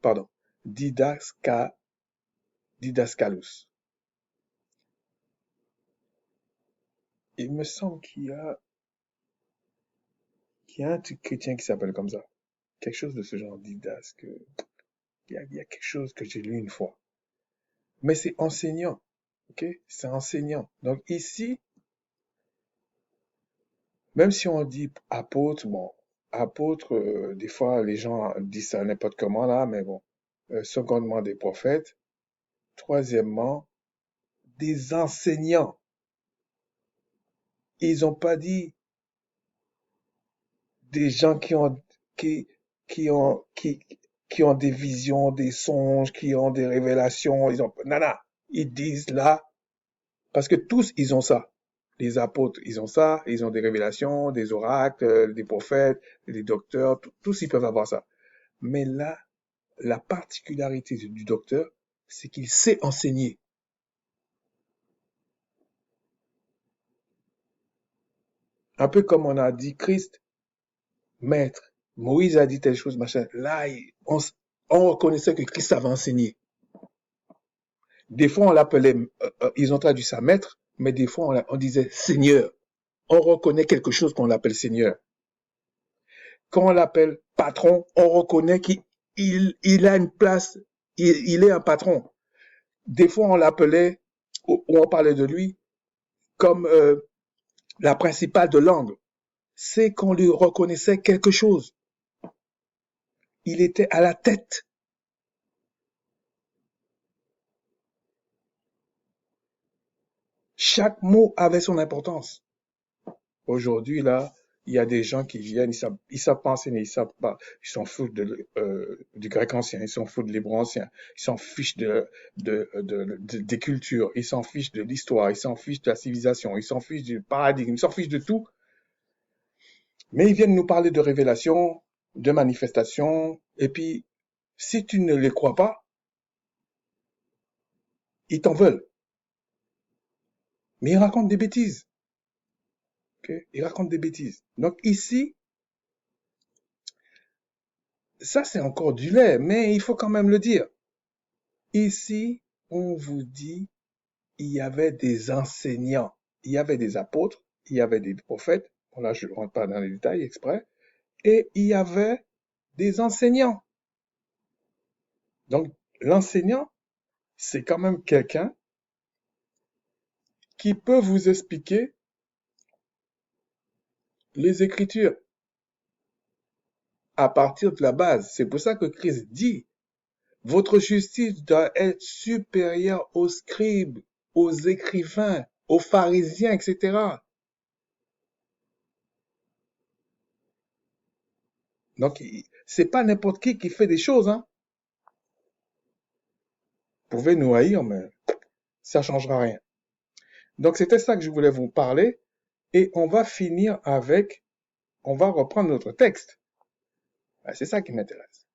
pardon, didasca, didascalus. Il me semble qu'il y a un truc chrétien qui s'appelle comme ça. Quelque chose de ce genre, didasque. Il y a quelque chose que j'ai lu une fois. Mais c'est enseignant, ok? C'est enseignant. Donc ici, même si on dit apôtre, bon, apôtre, des fois les gens disent ça n'importe comment là, mais bon. Secondement, des prophètes. Troisièmement, des enseignants. Ils ont pas dit des gens qui, qui ont, qui, qui ont des visions, des songes, qui ont des révélations. Non, non. Ils disent là, parce que tous, ils ont ça. Les apôtres, ils ont ça, ils ont des révélations, des oracles, des prophètes, des docteurs, tous ils peuvent avoir ça. Mais là, la particularité du docteur, c'est qu'il sait enseigner. Un peu comme on a dit Christ, maître, Moïse a dit telle chose, machin. Là, on reconnaissait que Christ avait enseigné. Des fois, on l'appelait, ils ont traduit ça maître, mais des fois, on disait Seigneur. On reconnaît quelque chose qu'on l'appelle Seigneur. Quand on l'appelle patron, on reconnaît qu'il a une place, il est un patron. Des fois, on l'appelait, ou on parlait de lui, comme la principale de l'angle. C'est qu'on lui reconnaissait quelque chose. Il était à la tête. Chaque mot avait son importance. Aujourd'hui, là, il y a des gens qui viennent, ils savent pas enseigner, ils savent pas, ils s'en foutent du grec ancien, ils s'en foutent de l'hébreu ancien, ils s'en fichent des cultures, ils s'en fichent de l'histoire, ils s'en fichent de la civilisation, ils s'en fichent du paradigme, ils s'en fichent de tout. Mais ils viennent nous parler de révélation, de manifestation, et puis, si tu ne les crois pas, ils t'en veulent. Mais ils racontent des bêtises. Okay? Ils racontent des bêtises. Donc ici, ça c'est encore du lait, mais il faut quand même le dire. Ici, on vous dit, il y avait des enseignants, il y avait des apôtres, il y avait des prophètes, bon là je ne rentre pas dans les détails exprès, et il y avait des enseignants. Donc l'enseignant, c'est quand même quelqu'un qui peut vous expliquer les Écritures à partir de la base. C'est pour ça que Christ dit, votre justice doit être supérieure aux scribes, aux écrivains, aux pharisiens, etc. Donc, c'est pas n'importe qui fait des choses, hein. Vous pouvez nous haïr, mais ça changera rien. Donc, c'était ça que je voulais vous parler. Et on va finir avec, on va reprendre notre texte. C'est ça qui m'intéresse.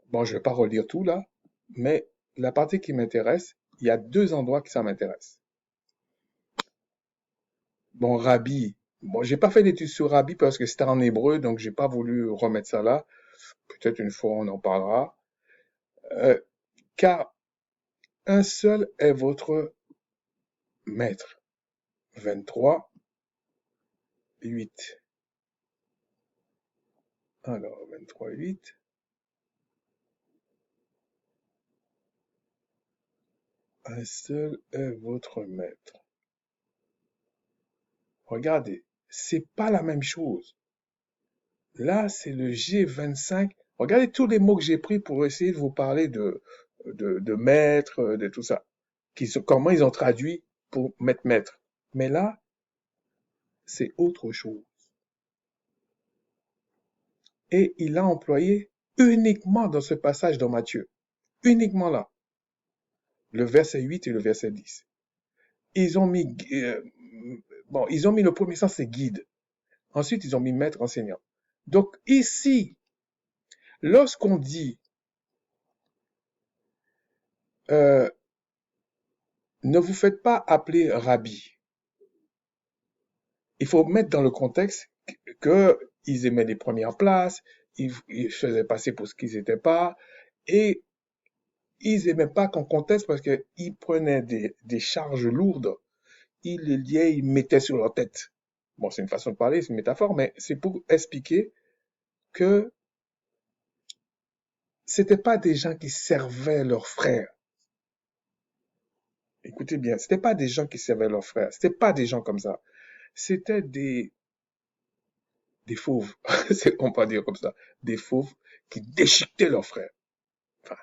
Bon, je vais pas relire tout là, mais la partie qui m'intéresse, il y a 2 endroits que ça m'intéresse. Bon, Rabbi. Bon, j'ai pas fait d'études sur Rabbi parce que c'était en hébreu, donc j'ai pas voulu remettre ça là. Peut-être une fois on en parlera. Car un seul est votre maître. 23, 8. Alors, 23, 8. Un seul est votre maître. Regardez, c'est pas la même chose. Là, c'est le G25. Regardez tous les mots que j'ai pris pour essayer de vous parler de maître, de tout ça. Comment ils ont traduit pour mettre maître. Mais là, c'est autre chose. Et il a employé uniquement dans ce passage dans Matthieu. Uniquement là. Le verset 8 et le verset 10. Ils ont mis, ils ont mis le premier sens, c'est guide. Ensuite, ils ont mis maître, enseignant. Donc ici, lorsqu'on dit ne vous faites pas appeler rabbi, il faut mettre dans le contexte qu'ils aimaient les premières places, ils faisaient passer pour ce qu'ils n'étaient pas, et ils aimaient pas qu'on conteste parce qu'ils prenaient des charges lourdes, ils les liaient, ils mettaient sur leur tête. Bon, c'est une façon de parler, c'est une métaphore, mais c'est pour expliquer que c'était pas des gens qui servaient leurs frères. Écoutez bien, c'était pas des gens qui servaient leurs frères. C'était pas des gens comme ça. C'était des fauves. On peut dire comme ça. Des fauves qui déchiquetaient leurs frères. Enfin,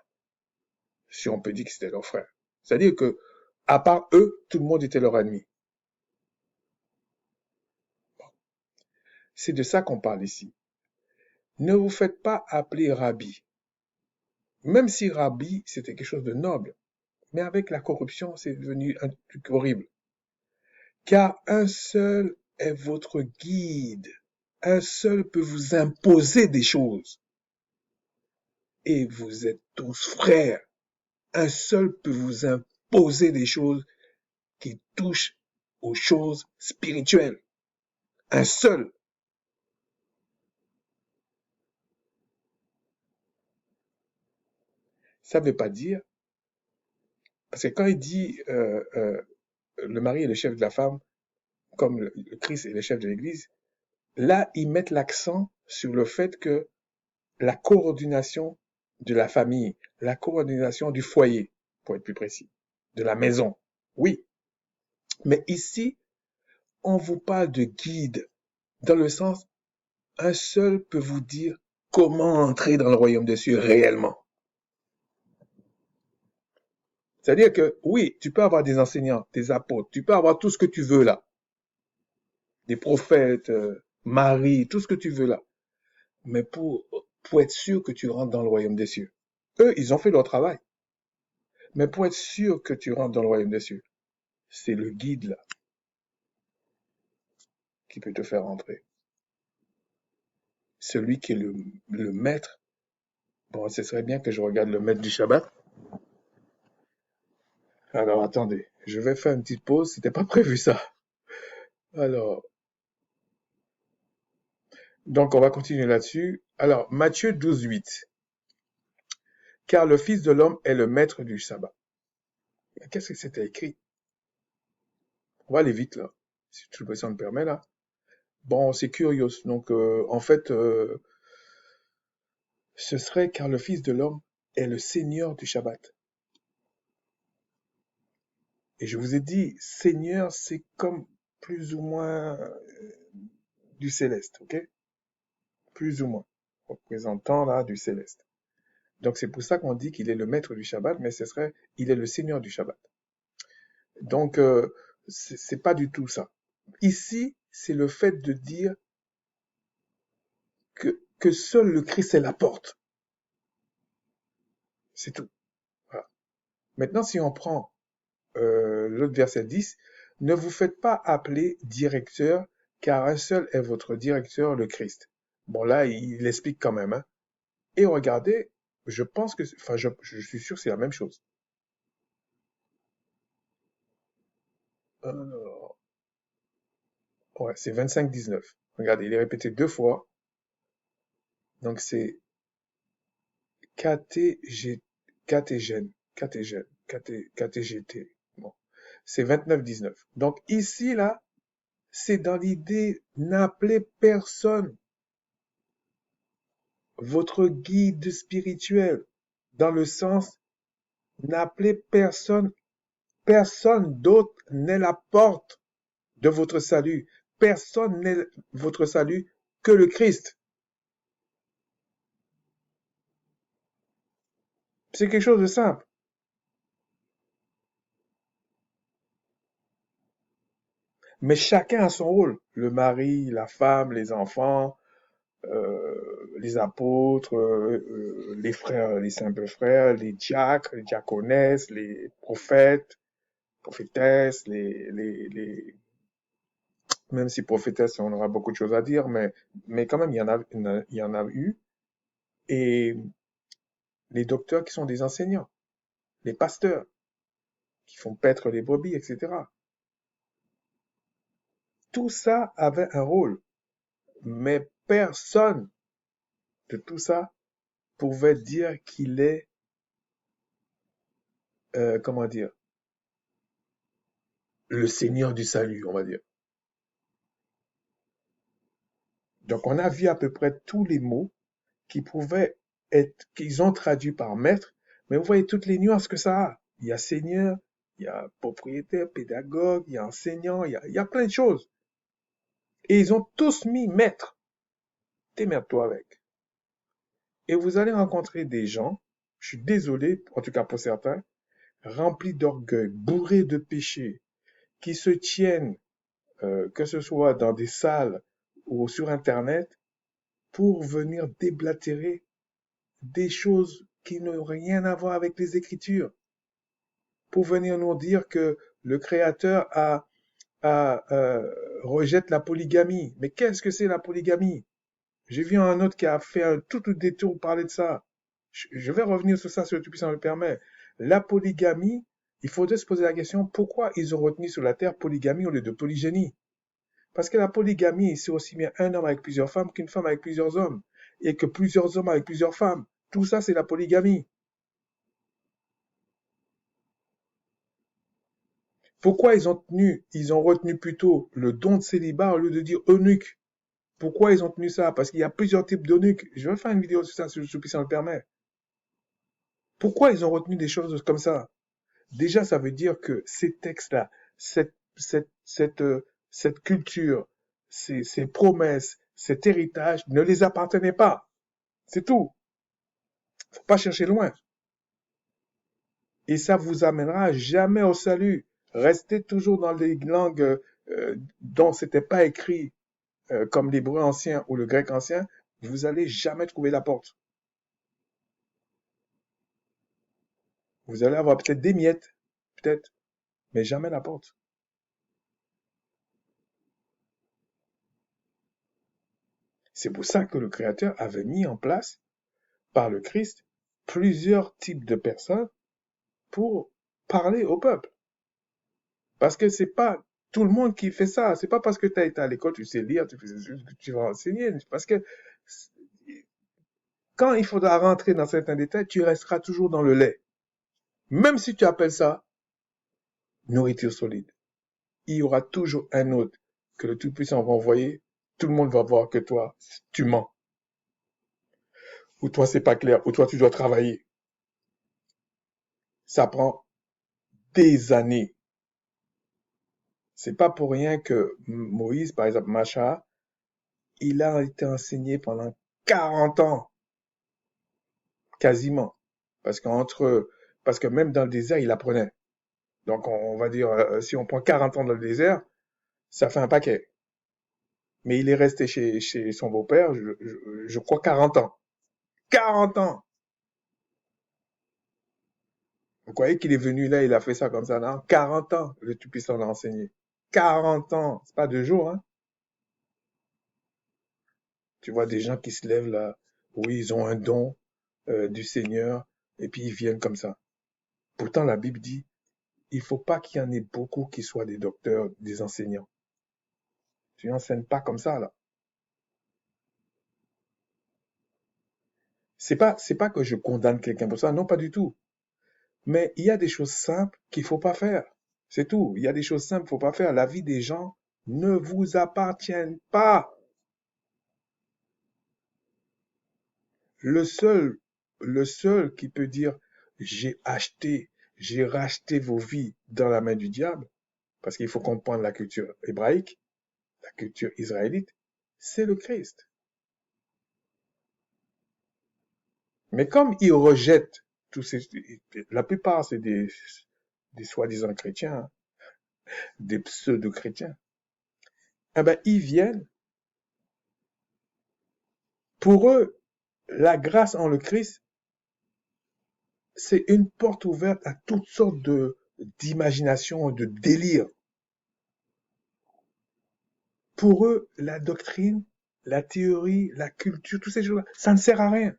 si on peut dire que c'était leurs frères. C'est-à-dire que, à part eux, tout le monde était leur ennemi. C'est de ça qu'on parle ici. Ne vous faites pas appeler rabbi. Même si rabbi, c'était quelque chose de noble. Mais avec la corruption, c'est devenu un truc horrible. Car un seul est votre guide. Un seul peut vous imposer des choses. Et vous êtes tous frères. Un seul peut vous imposer des choses qui touchent aux choses spirituelles. Un seul. Ça ne veut pas dire, parce que quand il dit le mari est le chef de la femme, comme le Christ est le chef de l'Église, là, ils mettent l'accent sur le fait que la coordination de la famille, la coordination du foyer, pour être plus précis, de la maison. Oui, mais ici, on vous parle de guide, dans le sens, un seul peut vous dire comment entrer dans le royaume des cieux réellement. C'est-à-dire que, oui, tu peux avoir des enseignants, des apôtres, tu peux avoir tout ce que tu veux là, des prophètes, Marie, tout ce que tu veux là, mais pour être sûr que tu rentres dans le royaume des cieux. Eux, ils ont fait leur travail, mais pour être sûr que tu rentres dans le royaume des cieux, c'est le guide là qui peut te faire entrer. Celui qui est le maître. Bon, ce serait bien que je regarde le maître du Shabbat. Alors, attendez, je vais faire une petite pause, c'était pas prévu ça. Alors, donc on va continuer là-dessus. Alors, Matthieu 12, 8. Car le Fils de l'homme est le maître du sabbat. Qu'est-ce que c'était écrit? On va aller vite là, si tout le monde me permet là. Bon, c'est curieux. Donc, en fait, ce serait car le Fils de l'homme est le Seigneur du Shabbat. Et je vous ai dit, Seigneur, c'est comme plus ou moins du céleste, ok? Plus ou moins. Représentant là du céleste. Donc c'est pour ça qu'on dit qu'il est le maître du Shabbat, mais ce serait, il est le Seigneur du Shabbat. Donc, c'est pas du tout ça. Ici, c'est le fait de dire que seul le Christ est la porte. C'est tout. Voilà. Maintenant, si on prend l'autre verset 10, ne vous faites pas appeler directeur, car un seul est votre directeur, le Christ. Bon, là, il explique quand même. Hein. Et regardez, je pense que, enfin, je suis sûr que c'est la même chose. Ouais, c'est 25-19. Regardez, il est répété 2 fois. Donc, c'est catégène, KTGT. Bon, c'est 29-19. Donc, ici, là, c'est dans l'idée, n'appelez personne votre guide spirituel. Dans le sens, n'appelez personne, personne d'autre n'est la porte de votre salut. Personne n'est votre salut que le Christ. C'est quelque chose de simple. Mais chacun a son rôle. Le mari, la femme, les enfants, les apôtres, les frères, les simples frères, les diacres, les diaconesses, les prophètes, prophétesses, même si prophétesse, on aura beaucoup de choses à dire, mais quand même, il y en a eu. Et les docteurs qui sont des enseignants, les pasteurs qui font paître les brebis, etc. Tout ça avait un rôle, mais personne de tout ça pouvait dire qu'il est, comment dire, le Seigneur du salut, on va dire. Donc, on a vu à peu près tous les mots qui pouvaient être, qu'ils ont traduit par maître, mais vous voyez toutes les nuances que ça a. Il y a seigneur, il y a propriétaire, pédagogue, il y a enseignant, il y a plein de choses. Et ils ont tous mis maître. Démerde-toi avec. Et vous allez rencontrer des gens, je suis désolé, en tout cas pour certains, remplis d'orgueil, bourrés de péché, qui se tiennent, que ce soit dans des salles ou sur Internet, pour venir déblatérer des choses qui n'ont rien à voir avec les Écritures, pour venir nous dire que le Créateur rejette la polygamie. Mais qu'est-ce que c'est la polygamie? J'ai vu un autre qui a fait un tout détour pour parler de ça. Je vais revenir sur ça si le Tout-Puissant le permet. La polygamie, il faudrait se poser la question, pourquoi ils ont retenu sur la terre polygamie au lieu de polygénie? Parce que la polygamie, c'est aussi bien un homme avec plusieurs femmes qu'une femme avec plusieurs hommes. Et que plusieurs hommes avec plusieurs femmes. Tout ça, c'est la polygamie. Pourquoi ils ont retenu plutôt le don de célibat au lieu de dire eunuque? Pourquoi ils ont tenu ça? Parce qu'il y a plusieurs types d'eunuques. Je vais faire une vidéo sur ça, si le puissant le permet. Pourquoi ils ont retenu des choses comme ça? Déjà, ça veut dire que ces textes-là, cette culture, ces promesses, cet héritage ne les appartenaient pas. C'est tout. Faut pas chercher loin. Et ça vous amènera jamais au salut. Restez toujours dans les langues dont c'était pas écrit, comme l'hébreu ancien ou le grec ancien. Vous allez jamais trouver la porte. Vous allez avoir peut-être des miettes, peut-être, mais jamais la porte. C'est pour ça que le Créateur avait mis en place, par le Christ, plusieurs types de personnes pour parler au peuple. Parce que c'est pas tout le monde qui fait ça. C'est pas parce que tu as été à l'école, tu sais lire, tu vas enseigner. Parce que quand il faudra rentrer dans certains détails, tu resteras toujours dans le lait. Même si tu appelles ça nourriture solide. Il y aura toujours un autre que le Tout-Puissant va envoyer. Tout le monde va voir que toi, tu mens. Ou toi, c'est pas clair. Ou toi, tu dois travailler. Ça prend des années. C'est pas pour rien que Moïse, par exemple, Macha, il a été enseigné pendant 40 ans, quasiment. Parce que même dans le désert, il apprenait. Donc, on va dire, si on prend 40 ans dans le désert, ça fait un paquet. Mais il est resté chez son beau-père, je crois 40 ans. 40 ans! Vous croyez qu'il est venu là, il a fait ça comme ça? Non, 40 ans, le Tout-Puissant l'a enseigné. 40 ans! C'est pas 2 jours, hein? Tu vois des gens qui se lèvent là, oui, ils ont un don du Seigneur, et puis ils viennent comme ça. Pourtant, la Bible dit, il faut pas qu'il y en ait beaucoup qui soient des docteurs, des enseignants. Tu n'enseignes pas comme ça, là. C'est pas que je condamne quelqu'un pour ça, non, pas du tout. Mais il y a des choses simples qu'il faut pas faire. C'est tout. Il y a des choses simples qu'il faut pas faire. La vie des gens ne vous appartient pas. Le seul, le seul qui peut dire j'ai racheté vos vies dans la main du diable, parce qu'il faut comprendre la culture hébraïque, la culture israélite, c'est le Christ. Mais comme ils rejettent tous ces, la plupart c'est des soi-disant chrétiens, des pseudo-chrétiens, eh ben, ils viennent, pour eux, la grâce en le Christ, c'est une porte ouverte à toutes sortes d'imagination, de délire. Pour eux, la doctrine, la théorie, la culture, toutes ces choses-là, ça ne sert à rien.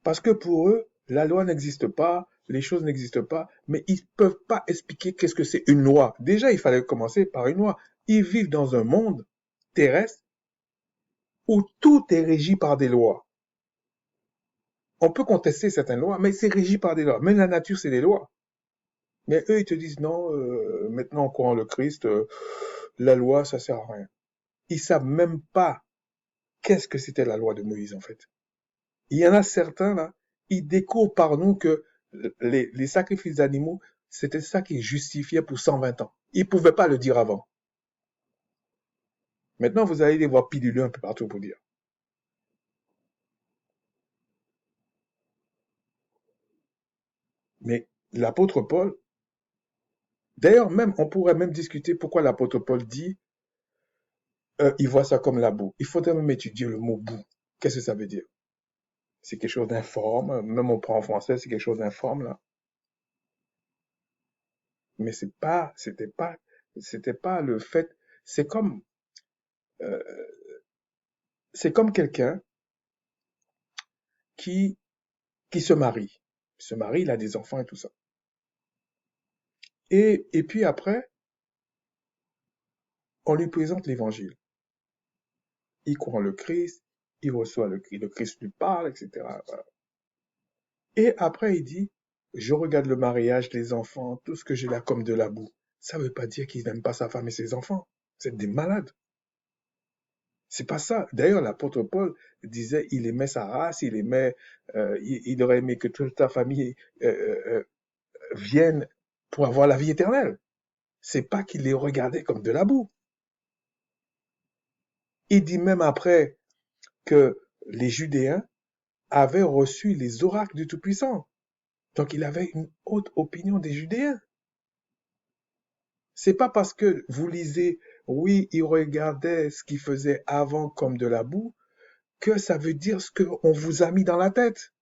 Parce que pour eux, la loi n'existe pas, les choses n'existent pas, mais ils ne peuvent pas expliquer qu'est-ce que c'est une loi. Déjà, il fallait commencer par une loi. Ils vivent dans un monde terrestre où tout est régi par des lois. On peut contester certaines lois, mais c'est régi par des lois. Même la nature, c'est des lois. Mais eux, ils te disent non, maintenant on croit en le Christ, la loi, ça sert à rien. Ils savent même pas qu'est-ce que c'était la loi de Moïse, en fait. Il y en a certains, là, ils découvrent par nous que les sacrifices d'animaux, c'était ça qui justifiait pour 120 ans. Ils ne pouvaient pas le dire avant. Maintenant, vous allez les voir piluler un peu partout pour dire. Mais l'apôtre Paul, d'ailleurs, même, on pourrait même discuter pourquoi l'apôtre Paul dit, il voit ça comme la boue. Il faudrait même étudier le mot boue. Qu'est-ce que ça veut dire? C'est quelque chose d'informe. Même on prend en français, c'est quelque chose d'informe, là. Mais c'était pas le fait. C'est comme, euh, c'est comme quelqu'un qui, qui se marie. Il se marie, il a des enfants et tout ça. Et puis après, on lui présente l'évangile. Il croit en le Christ, il reçoit le Christ lui parle, etc. Voilà. Et après, il dit, Je regarde le mariage, les enfants, tout ce que j'ai là comme de la boue. Ça veut pas dire qu'il n'aime pas sa femme et ses enfants. C'est des malades. C'est pas ça. D'ailleurs, l'apôtre Paul disait, il aimait sa race, il aimait, il aurait aimé que toute sa famille vienne pour avoir la vie éternelle. C'est pas qu'il les regardait comme de la boue. Il dit même après que les Judéens avaient reçu les oracles du Tout-Puissant. Donc il avait une haute opinion des Judéens. C'est pas parce que vous lisez, oui, il regardait ce qu'il faisait avant comme de la boue, que ça veut dire ce qu'on vous a mis dans la tête.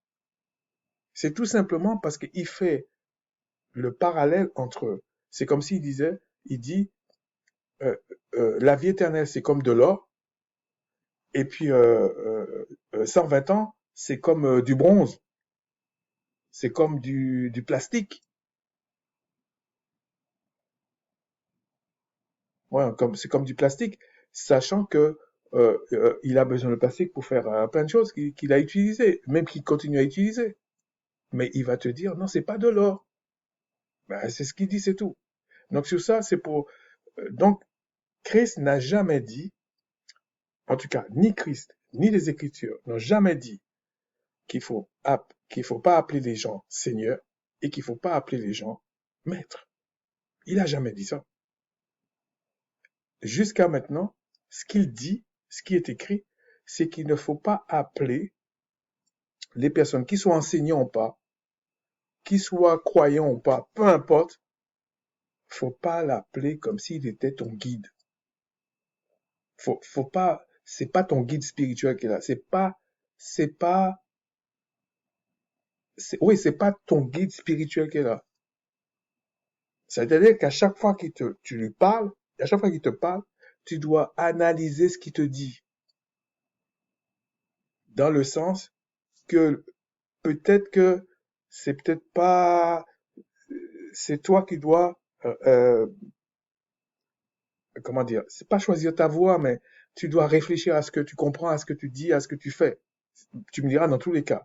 C'est tout simplement parce qu'il fait le parallèle entre eux. C'est comme s'il disait, il dit, euh, la vie éternelle, c'est comme de l'or, et puis 120 ans, c'est comme du bronze, c'est comme du plastique. Ouais, c'est comme du plastique, sachant que il a besoin de plastique pour faire plein de choses qu'il a utilisées, même qu'il continue à utiliser. Mais il va te dire, non, c'est pas de l'or. Ben, c'est ce qu'il dit, c'est tout. Donc sur ça, c'est pour... donc, Christ n'a jamais dit, en tout cas, ni Christ, ni les Écritures n'ont jamais dit qu'il faut pas appeler les gens seigneurs et qu'il faut pas appeler les gens maîtres. Il a jamais dit ça. Jusqu'à maintenant, ce qu'il dit, ce qui est écrit, c'est qu'il ne faut pas appeler les personnes qui soient enseignants ou pas, qui soient croyants ou pas, peu importe, faut pas l'appeler comme s'il était ton guide. Faut pas, c'est pas ton guide spirituel qui est là. C'est pas, oui, c'est pas ton guide spirituel qui est là. C'est-à-dire qu'à chaque fois tu lui parles, à chaque fois qu'il te parle, tu dois analyser ce qu'il te dit. Dans le sens que peut-être que c'est peut-être pas, c'est toi qui dois, comment dire, c'est pas choisir ta voie, mais tu dois réfléchir à ce que tu comprends, à ce que tu dis, à ce que tu fais. Tu me diras dans tous les cas.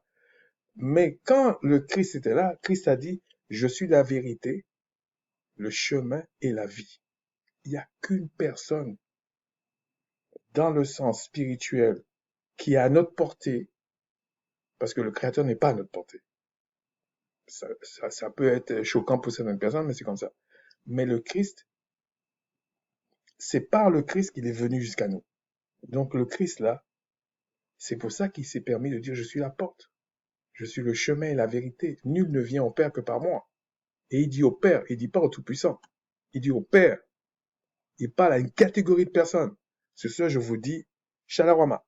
Mais quand le Christ était là, Christ a dit, je suis la vérité, le chemin et la vie. Il n'y a qu'une personne dans le sens spirituel qui est à notre portée, parce que le Créateur n'est pas à notre portée. Ça peut être choquant pour certaines personnes, mais c'est comme ça. Mais le Christ, c'est par le Christ qu'il est venu jusqu'à nous. Donc le Christ là, c'est pour ça qu'il s'est permis de dire je suis la porte. Je suis le chemin et la vérité. Nul ne vient au Père que par moi. Et il dit au Père, il dit pas au Tout-Puissant. Il dit au Père. Il parle à une catégorie de personnes. C'est ça, je vous dis, Shalawama.